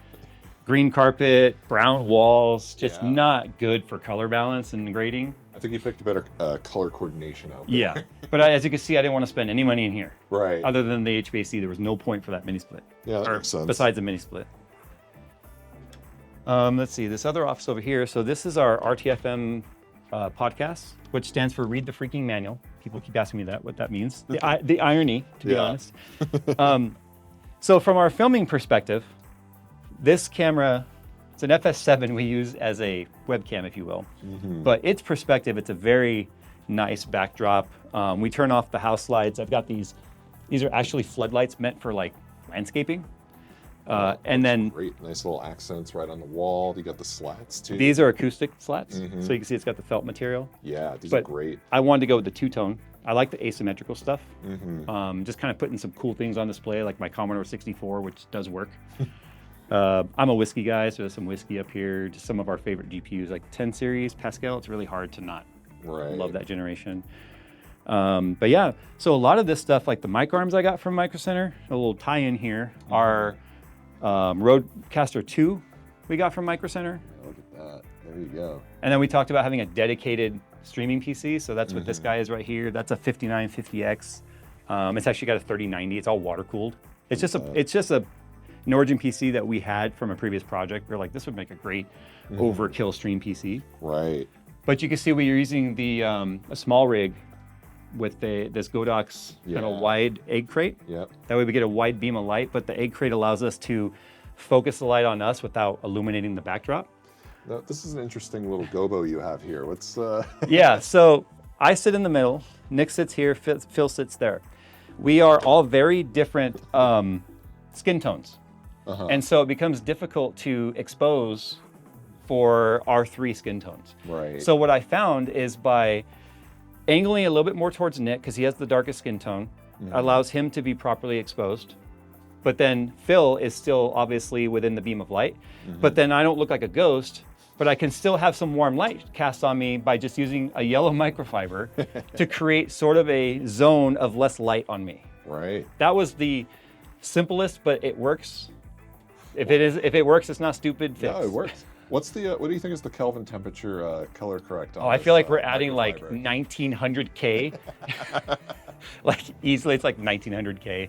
Green carpet, brown walls, just not good for color balance and grading. I think you picked a better color coordination out there. Yeah, but as you can see, I didn't want to spend any money in here. Right. Other than the HVAC, there was no point for that mini split. Yeah, that makes sense. Besides the mini split. Let's see, this other office over here. So this is our RTFM podcast, which stands for Read the Freaking Manual. People keep asking me what that means. The irony, to be honest. So from our filming perspective, this camera, it's an FS7 we use as a webcam, if you will. But its perspective, it's a very nice backdrop. We turn off the house lights. I've got these are actually floodlights meant for like landscaping. And then great, nice little accents right on the wall. You got the slats too. These are acoustic slats, so you can see it's got the felt material. Yeah, these are great. I wanted to go with the two-tone. I like the asymmetrical stuff. Just kind of putting some cool things on display, like my Commodore 64, which does work. I'm a whiskey guy, so there's some whiskey up here. Just some of our favorite GPUs, like 10 series, Pascal. It's really hard to not love that generation. But yeah, so a lot of this stuff, like the mic arms I got from Micro Center, a little tie-in here, are Rodecaster 2 we got from Micro Center. Look at that. There you go. And then we talked about having a dedicated streaming PC. So that's what this guy is right here. That's a 5950X. It's actually got a 3090. It's all water cooled. It's just an Origin PC that we had from a previous project. We're like, this would make a great overkill stream PC. Right. But you can see we're using the a small rig with this Godox kind of wide egg crate. Yep. That way we get a wide beam of light, but the egg crate allows us to focus the light on us without illuminating the backdrop. Now, this is an interesting little gobo you have here. What's Yeah, so I sit in the middle, Nick sits here, Phil sits there. We are all very different skin tones. And so it becomes difficult to expose for our 3 skin tones. Right. So what I found is by angling a little bit more towards Nick, because he has the darkest skin tone, allows him to be properly exposed. But then Phil is still obviously within the beam of light. But then I don't look like a ghost, but I can still have some warm light cast on me by just using a yellow microfiber to create sort of a zone of less light on me. Right. That was the simplest, but it works. If it works, it's not stupid fix. No, it works. What's the what do you think is the Kelvin temperature color correct on I feel like we're adding like 1900K. Like easily it's like 1900K.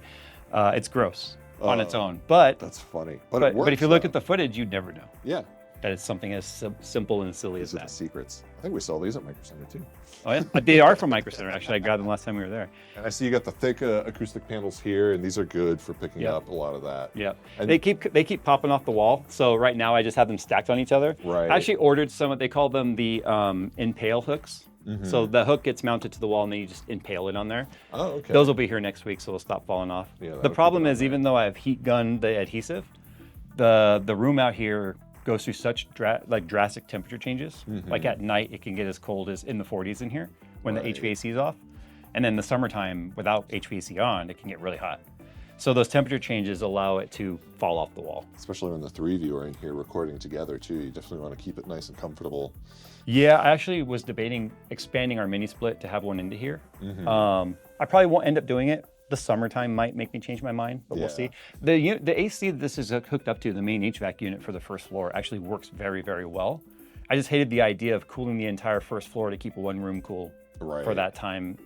It's gross on its own. But that's funny. But it works, if you look at the footage, you'd never know. Yeah. that it's something as simple and silly as These are the that. secrets. I think we sell these at Micro Center too. Oh yeah, they are from Micro Center. Actually, I grabbed them last time we were there. And I see you got the thick acoustic panels here, and these are good for picking Yep. up a lot of that. Yeah, And- they keep popping off the wall. So right now I just have them stacked on each other. Right. I actually ordered some. They call them the impale hooks. So the hook gets mounted to the wall, and then you just impale it on there. Oh, okay. Those will be here next week, so they'll stop falling off. Yeah, that'll the keep problem it on is, there. even though I have heat gunned the adhesive, the room out here goes through such drastic temperature changes. Like at night, it can get as cold as in the 40s in here when Right. the HVAC is off. And then the summertime, without HVAC on, it can get really hot. So those temperature changes allow it to fall off the wall. Especially when the three of you are in here recording together too. You definitely want to keep it nice and comfortable. Yeah, I actually was debating expanding our mini split to have one into here. I probably won't end up doing it. The summertime might make me change my mind, but we'll Yeah. see. The AC that this is hooked up to, the main HVAC unit for the first floor, actually works very, very well. I just hated the idea of cooling the entire first floor to keep one room cool Right. for that time,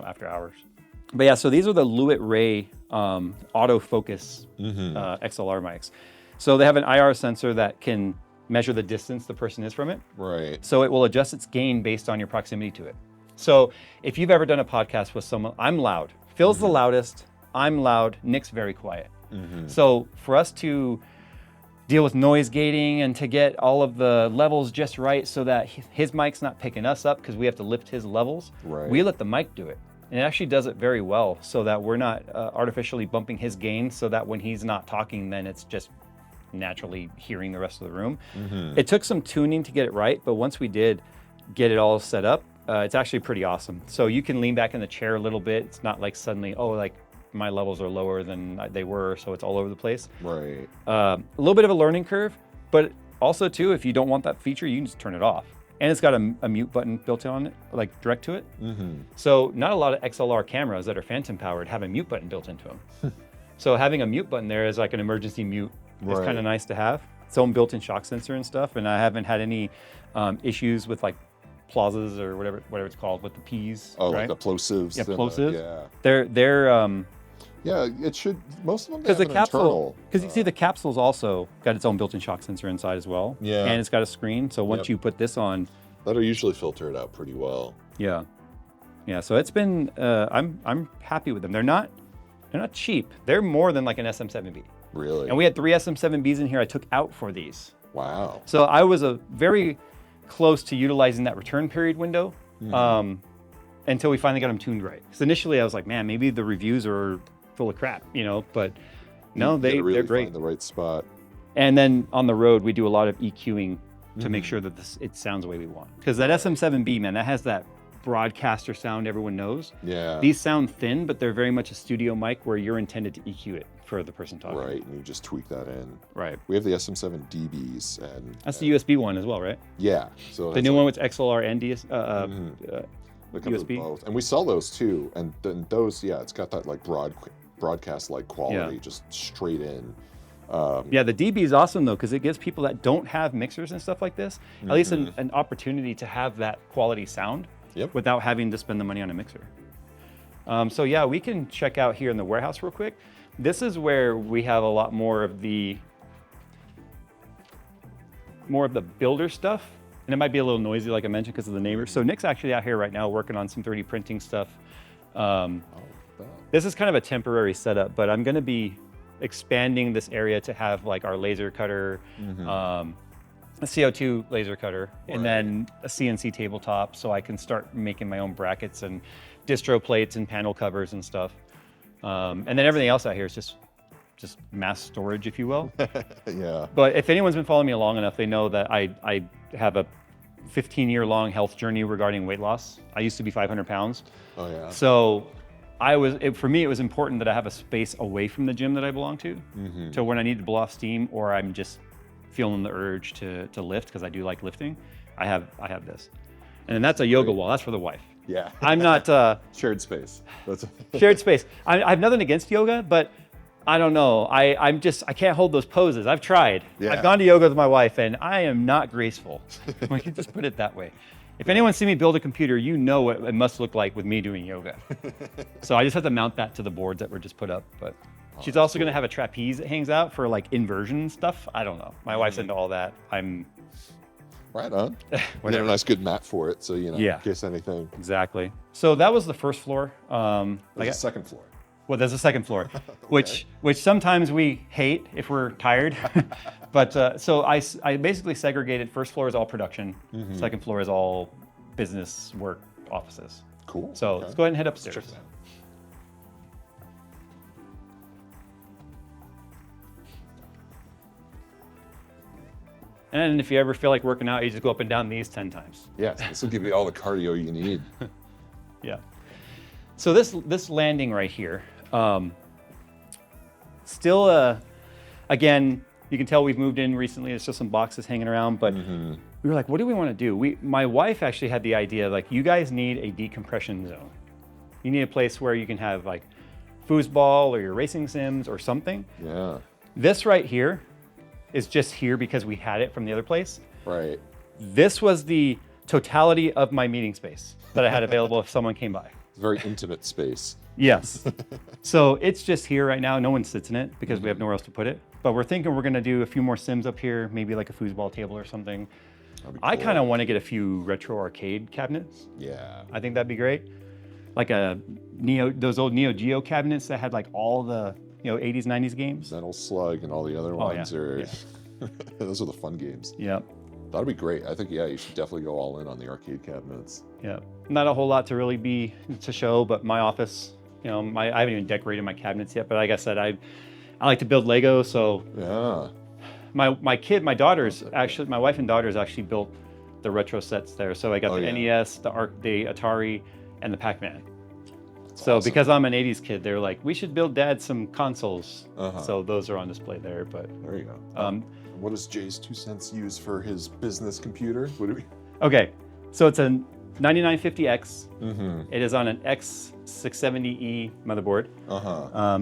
after hours. But yeah, so these are the Lewitt Ray autofocus XLR mics. So they have an IR sensor that can measure the distance the person is from it. Right. So it will adjust its gain based on your proximity to it. So if you've ever done a podcast with someone, I'm loud. Phil's the loudest, I'm loud, Nick's very quiet. So for us to deal with noise gating and to get all of the levels just right so that his mic's not picking us up because we have to lift his levels, Right. we let the mic do it. And it actually does it very well so that we're not artificially bumping his gain so that when he's not talking, then it's just naturally hearing the rest of the room. It took some tuning to get it right, but once we did get it all set up, it's actually pretty awesome. So you can lean back in the chair a little bit. It's not like suddenly, oh, like my levels are lower than they were, so it's all over the place. Right. A little bit of a learning curve, but also too, if you don't want that feature, you can just turn it off. And it's got a mute button built on it, like direct to it. So not a lot of XLR cameras that are phantom powered have a mute button built into them. So having a mute button there is like an emergency mute. It's Right. kind of nice to have. Its own built-in shock sensor and stuff. And I haven't had any issues with like plazas or whatever it's called with the P's. Oh, right? like the plosives. Yeah, and the- plosives. yeah. They're Yeah, it should. Most of them because have the an capsule, internal. because you see the capsule's also got its own built-in shock sensor inside as well. Yeah. And it's got a screen. So once Yep. you put this on, That'll usually filter it out pretty well. yeah. So it's been I'm happy with them. They're not cheap. They're more than like an SM7B. Really. And we had 3 SM7Bs in here I took out for these. Wow. So I was very close to utilizing that return period window until we finally got them tuned right. Because initially I was like, man, maybe the reviews are full of crap, but no, You gotta really they're great. Find the right spot. And then on the road, we do a lot of EQing to make sure that it sounds the way we want. Because that SM7B, man, that has that broadcaster sound everyone knows. Yeah. These sound thin, but they're very much a studio mic where you're intended to EQ it for the person talking. Right, and you just tweak that in. Right. We have the SM7DBs, and That's the USB one as well, right? yeah. So The new one with XLR and it comes with USB. both, and we sell those too. And then those, yeah, it's got that like broadcast like quality, Yeah. just straight in. Yeah, the DB is awesome though, because it gives people that don't have mixers and stuff like this, at least an opportunity to have that quality sound Yep. without having to spend the money on a mixer. So yeah, we can check out here in the warehouse real quick. This is where we have a lot more of the builder stuff. And it might be a little noisy, like I mentioned, because of the neighbors. So Nick's actually out here right now working on some 3D printing stuff. This is kind of a temporary setup, but I'm going to be expanding this area to have like our laser cutter, a CO2 laser cutter, and then a CNC tabletop, so I can start making my own brackets and distro plates and panel covers and stuff. And then everything else out here is just mass storage, if you will. Yeah. But if anyone's been following me long enough, they know that I have a 15-year-long health journey regarding weight loss. I used to be 500 pounds. Oh yeah. So for me, it was important that I have a space away from the gym that I belong to. So when I need to blow off steam or I'm just feeling the urge to lift, because I do like lifting, I have this. And then that's a yoga wall. That's for the wife. Yeah. I'm not Shared space. That's shared space. I have nothing against yoga, but I don't know. I can't hold those poses. I've tried. Yeah. I've gone to yoga with my wife, and I am not graceful. We can just put it that way. If anyone's seen me build a computer, you know what it must look like with me doing yoga. So I just have to mount that to the boards that were just put up. But she's also going to have a trapeze that hangs out for like inversion stuff. I don't know. My wife's into all that. I'm Right on. We got a nice good mat for it, so you know, in case anything. Exactly. So that was the first floor. There's a second floor. Well, there's a second floor, Okay. which sometimes we hate if we're tired. But so I basically segregated. First floor is all production. Second floor is all business work offices. Cool. So let's go ahead and head upstairs. Check that out. And if you ever feel like working out, you just go up and down these 10 times. Yes, this will give you all the cardio you need. Yeah. So this landing right here, still, again, you can tell we've moved in recently. There's just some boxes hanging around, but we were like, what do we want to do? My wife actually had the idea, like, you guys need a decompression zone. You need a place where you can have like foosball or your racing sims or something. Yeah. This right here is just here because we had it from the other place. Right. This was the totality of my meeting space that I had available if someone came by. It's a very intimate space. Yes. So it's just here right now. No one sits in it because we have nowhere else to put it. But we're thinking we're going to do a few more sims up here, maybe like a foosball table or something. I kind of want to get a few retro arcade cabinets. Yeah. I think that'd be great. Like those old Neo Geo cabinets that had like all the 80s, 90s games. Metal Slug and all the other ones are, those are the fun games. Yeah. That'd be great. I think, you should definitely go all in on the arcade cabinets. Yeah. Not a whole lot to really be to show, but my office, I haven't even decorated my cabinets yet, but like I said, I like to build Lego. So yeah. My wife and daughters actually built the retro sets there. So I got the NES, the Atari, and the Pac-Man. So awesome. Because I'm an 80s kid, they're like, we should build Dad some consoles. So those are on display there. But there you go. What does JayzTwoCents use for his business computer? What do we? Okay, so it's a 9950X. It is on an X670E motherboard.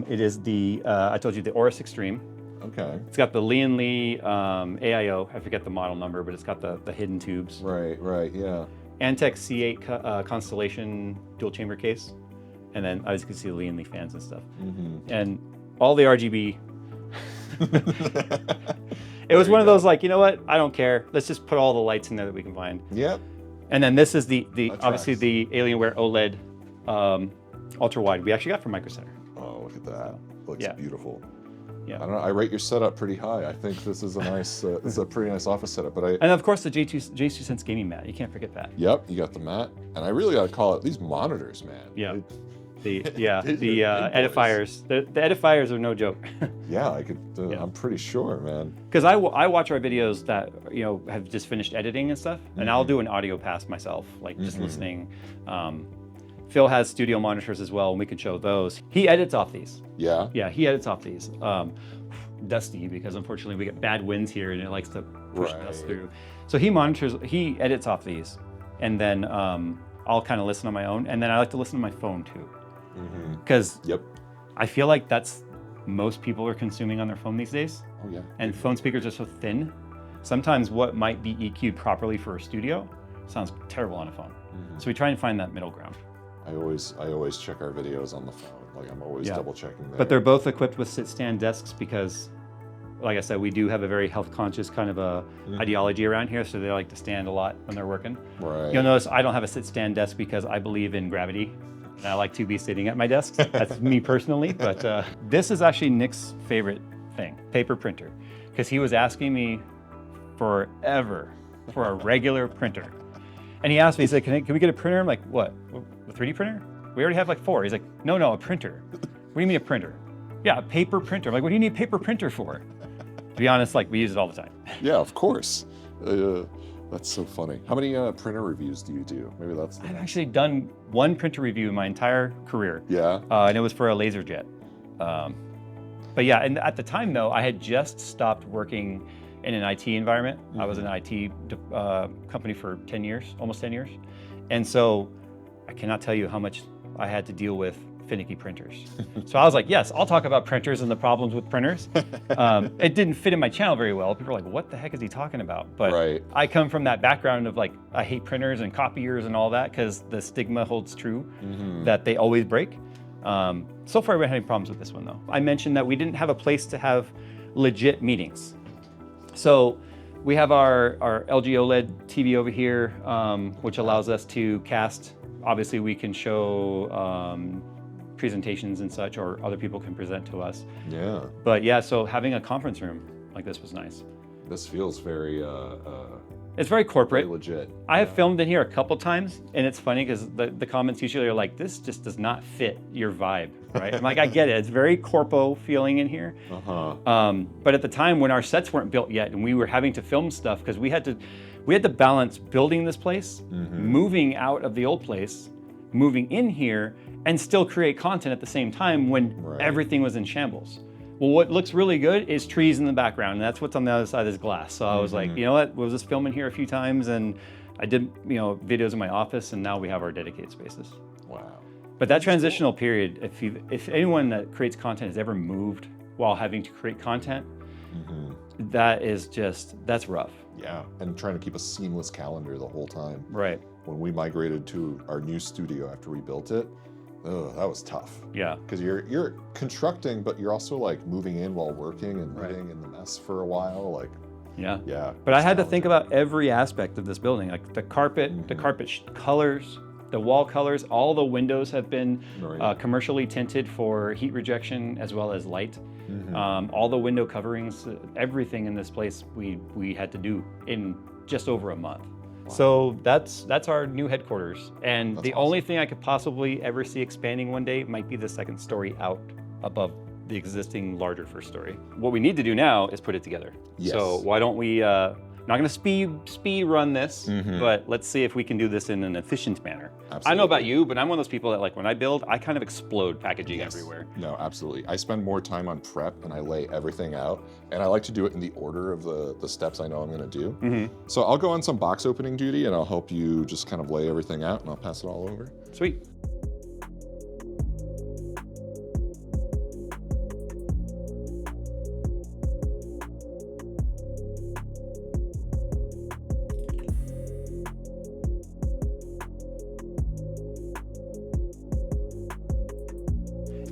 It is the I told you the Aorus Extreme. Okay. It's got the Lee & Lee AIO. I forget the model number, but it's got the hidden tubes. Right. Yeah. Antec C8 Constellation dual chamber case. And then as you can see the Lee & Lee fans and stuff. And all the RGB. It was one of those like, you know what? I don't care. Let's just put all the lights in there that we can find. Yep. And then this is the obviously the Alienware OLED ultra wide we actually got from Micro Center. Oh, look at that. Looks beautiful. Yeah. I don't know. I rate your setup pretty high. I think this is a nice, this is a pretty nice office setup. But and of course the JayzTwoCents gaming mat. You can't forget that. Yep, you got the mat, and I really got to call it these monitors, man. Yeah. The edifiers. The edifiers are no joke. Yeah, I could. I'm pretty sure, man. Because I watch our videos that have just finished editing and stuff, and I'll do an audio pass myself, like just listening. Phil has studio monitors as well, and we can show those. He edits off these. Yeah. Yeah, he edits off these. Dusty, because unfortunately we get bad winds here, and it likes to push dust through. So he edits off these, and then I'll kind of listen on my own, and then I like to listen on my phone too. Because I feel like that's most people are consuming on their phone these days. Oh yeah. And phone speakers are so thin. Sometimes what might be EQ'd properly for a studio sounds terrible on a phone. So we try and find that middle ground. I always check our videos on the phone. Like I'm always double checking there. But they're both equipped with sit-stand desks because, like I said, we do have a very health-conscious kind of a ideology around here. So they like to stand a lot when they're working. Right. You'll notice I don't have a sit-stand desk because I believe in gravity. And I like to be sitting at my desk. That's me personally. But this is actually Nick's favorite thing, paper printer. Because he was asking me forever for a regular printer. And he asked me, he said, can we get a printer? I'm like, what? A 3D printer? We already have like 4. He's like, no, a printer. What do you mean a printer? Yeah, a paper printer. I'm like, what do you need a paper printer for? To be honest, like we use it all the time. Yeah, of course. That's so funny. How many printer reviews do you do? Maybe that's I've actually done one printer review in my entire career. Yeah. And it was for a LaserJet. But yeah, and at the time though, I had just stopped working in an IT environment. I was in an IT company for 10 years, almost 10 years. And so I cannot tell you how much I had to deal with finicky printers. So I was like, yes, I'll talk about printers and the problems with printers. It didn't fit in my channel very well. People are like, what the heck is he talking about? But I come from that background of like, I hate printers and copiers and all that because the stigma holds true that they always break. So far, we haven't had any problems with this one though. I mentioned that we didn't have a place to have legit meetings. So we have our LG OLED TV over here, which allows us to cast. Obviously, we can show presentations and such, or other people can present to us. Yeah. But yeah, so having a conference room like this was nice. This feels very It's very corporate. very legit. I have filmed in here a couple times, and it's funny because the comments usually are like, this just does not fit your vibe, right? I'm like, I get it. It's very corpo feeling in here. But at the time when our sets weren't built yet and we were having to film stuff, because we had to balance building this place, moving out of the old place, moving in here, and still create content at the same time when everything was in shambles. Well, what looks really good is trees in the background, and that's what's on the other side of this glass. So I was like, you know what, we'll just film in here a few times, and I did, videos in my office, and now we have our dedicated spaces. Wow. But that transitional period, if anyone that creates content has ever moved while having to create content, that's rough. Yeah, and trying to keep a seamless calendar the whole time. Right. When we migrated to our new studio after we built it, that was tough. Yeah. Because you're constructing, but you're also like moving in while working and living in the mess for a while. Like, yeah. But I had to think about every aspect of this building, like the carpet, the carpet colors, the wall colors. All the windows have been commercially tinted for heat rejection as well as light. All the window coverings, everything in this place we had to do in just over a month. Wow. So that's our new headquarters. And the only thing I could possibly ever see expanding one day might be the second story out above the existing larger first story. What we need to do now is put it together. Yes. So why don't we, not gonna speed run this, but let's see if we can do this in an efficient manner. Absolutely. I don't know about you, but I'm one of those people that, like, when I build, I kind of explode packaging everywhere. No, absolutely. I spend more time on prep and I lay everything out, and I like to do it in the order of the steps I know I'm gonna do. So I'll go on some box opening duty and I'll help you just kind of lay everything out, and I'll pass it all over. Sweet.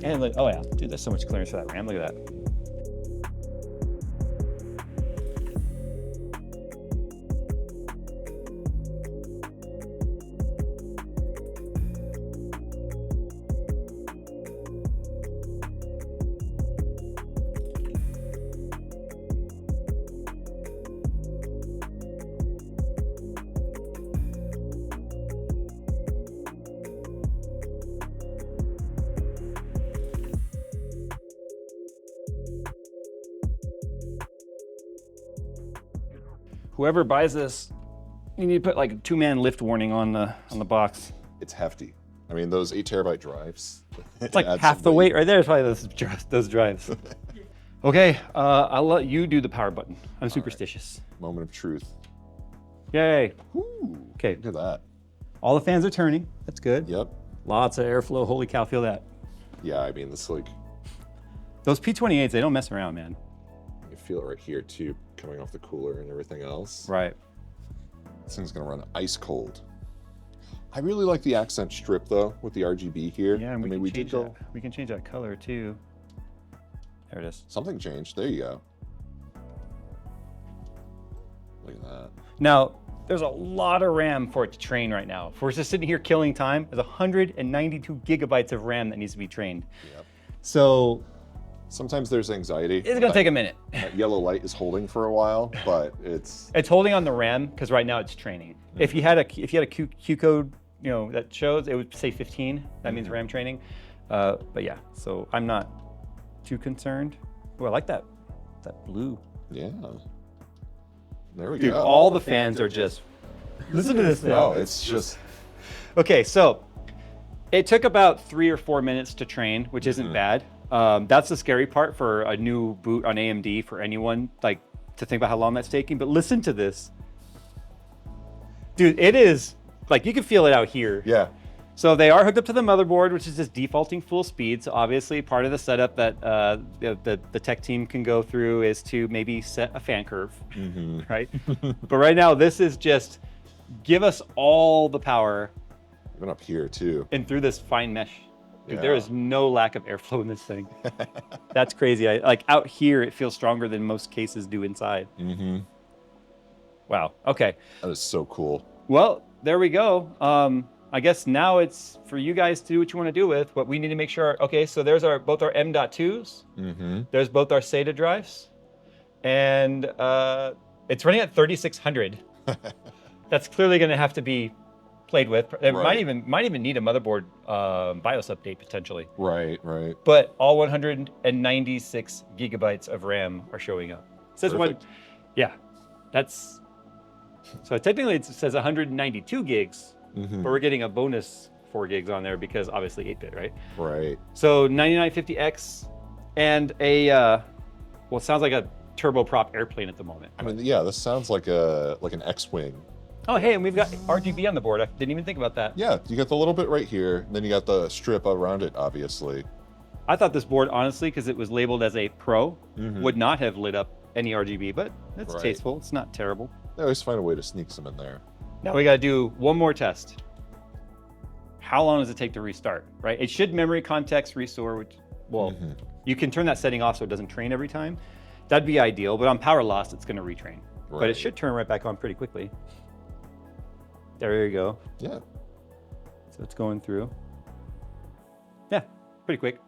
And look, oh yeah, dude, there's so much clearance for that RAM. Look at that. Whoever buys this, you need to put like a 2-man lift warning on the box. It's hefty. I mean, those 8 terabyte drives. It's like half the weight right there. It's probably those drives. Okay, I'll let you do the power button. I'm superstitious. Right. Moment of truth. Yay. Ooh, okay. Look at that. All the fans are turning. That's good. Yep. Lots of airflow. Holy cow, feel that. Yeah, I mean, this like... Those P28s, they don't mess around, man. You feel it right here too, coming off the cooler and everything else. Right. This thing's gonna run ice cold. I really like the accent strip though, with the RGB here. Yeah, and we can change that color too. There it is. Something changed. There you go. Look at that. Now, there's a lot of RAM for it to train right now. If we're just sitting here killing time, there's 192 gigabytes of RAM that needs to be trained. Yep. So sometimes there's anxiety. It's gonna take a minute. That yellow light is holding for a while, but it's holding on the RAM because right now it's training. If you had a Q code, that shows, it would say 15. That means RAM training. But yeah, so I'm not too concerned. Oh, I like that blue. Yeah. There we go. Dude, all the fans are just. Listen to this now. Oh, it's just. Okay, so it took about 3 or 4 minutes to train, which isn't bad. That's the scary part for a new boot on AMD for anyone, like, to think about how long that's taking. But listen to this. Dude, it is, like, you can feel it out here. Yeah. So they are hooked up to the motherboard, which is just defaulting full speed. So obviously part of the setup that the tech team can go through is to maybe set a fan curve, right? But right now, this is just give us all the power. Even up here too. And through this fine mesh. Dude, there is no lack of airflow in this thing. That's crazy. Like out here, it feels stronger than most cases do inside. Wow. Okay. That is so cool. Well, there we go. I guess now it's for you guys to do what you want to do with. What we need to make sure. Okay, so there's both our M.2s. There's both our SATA drives, and it's running at 3600. That's clearly going to have to be played with. It might even need a motherboard BIOS update potentially. Right. But all 196 gigabytes of RAM are showing up. It says that's so technically it says 192 gigs, but we're getting a bonus 4 gigs on there because obviously 8-bit, right? Right. So 9950X and a well, it sounds like a turboprop airplane at the moment. I mean, yeah, this sounds like an X-wing. Oh, hey, and we've got RGB on the board. I didn't even think about that. Yeah, you got the little bit right here, then you got the strip around it, obviously. I thought this board, honestly, because it was labeled as a Pro, would not have lit up any RGB, but it's tasteful. It's not terrible. They always find a way to sneak some in there. Now we got to do one more test. How long does it take to restart, right? It should memory context restore, which, well, you can turn that setting off so it doesn't train every time. That'd be ideal, but on power loss, it's going to retrain. Right. But it should turn right back on pretty quickly. There you go. Yeah. So it's going through. Yeah, pretty quick.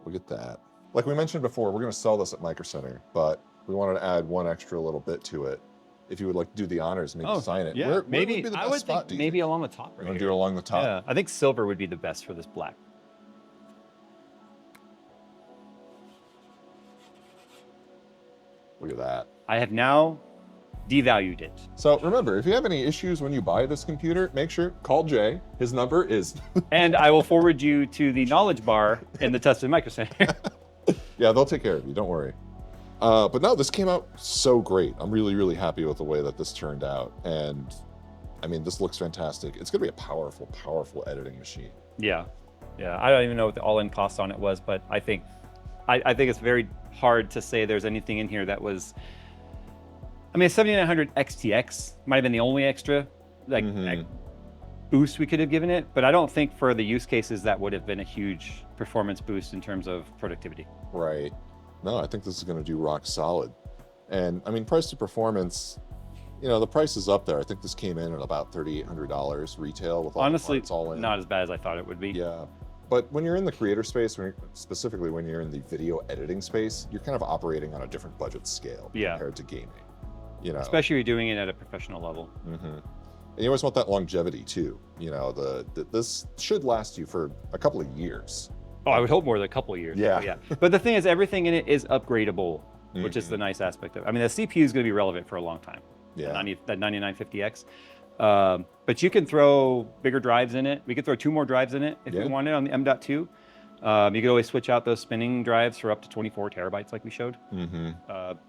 Look at that. Like we mentioned before, we're going to sell this at Micro Center, but we wanted to add one extra little bit to it. If you would like to do the honors, maybe sign it. Yeah, where maybe would be the I best would spot, think maybe along the top. You want to do it along the top? Yeah, I think silver would be the best for this black. Look at that. I have now devalued it. So remember, if you have any issues when you buy this computer, make sure call Jay. His number is. And I will forward you to the knowledge bar in the Tustin Micro Center. Yeah, they'll take care of you. Don't worry. But no, this came out so great. I'm really, really happy with the way that this turned out. And I mean, this looks fantastic. It's going to be a powerful, powerful editing machine. Yeah. I don't even know what the all-in cost on it was, but I think it's very hard to say there's anything in here that was. I mean, a 7900 XTX might have been the only extra like boost we could have given it, but I don't think for the use cases that would have been a huge performance boost in terms of productivity. Right. No, I think this is going to do rock solid. And I mean, price to performance, you know, the price is up there. I think this came in at about $3,800 retail with all honestly the parts all in. Not as bad as I thought it would be. Yeah. But when you're in the creator space, specifically when you're in the video editing space, you're kind of operating on a different budget scale compared to gaming. You know, especially if you're doing it at a professional level. And you always want that longevity too. You know, this should last you for a couple of years. Oh, I would hope more than a couple of years. Yeah. But the thing is, everything in it is upgradable, which is the nice aspect of it. I mean, the CPU is going to be relevant for a long time. Yeah. That 9950X. But you can throw bigger drives in it. We could throw 2 more drives in it if you wanted on the M.2. You could always switch out those spinning drives for up to 24 terabytes like we showed.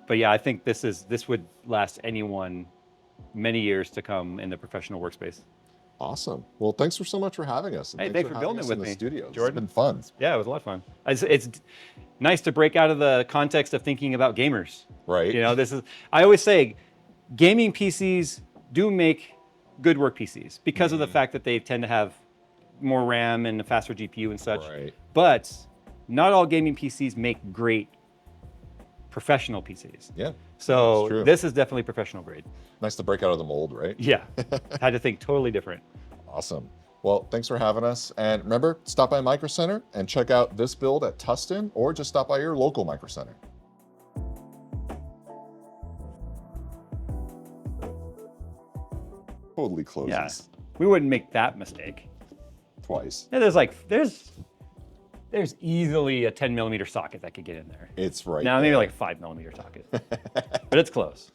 But yeah, I think this would last anyone many years to come in the professional workspace. Awesome. Well, thanks so much for having us. And thanks for building it with me, studio. Jordan. It's been fun. Yeah, it was a lot of fun. It's nice to break out of the context of thinking about gamers. Right. You know, I always say gaming PCs do make good work PCs because of the fact that they tend to have more RAM and a faster GPU and such. Right. But not all gaming PCs make great professional PCs. Yeah. So this is definitely professional grade. Nice to break out of the mold, right? Yeah. Had to think totally different. Awesome. Well, thanks for having us. And remember, stop by Micro Center and check out this build at Tustin, or just stop by your local Micro Center. Totally closes. Yeah. We wouldn't make that mistake. Twice. Yeah, there's easily a 10 millimeter socket that could get in there. It's right now, maybe like a 5 millimeter socket, but it's close.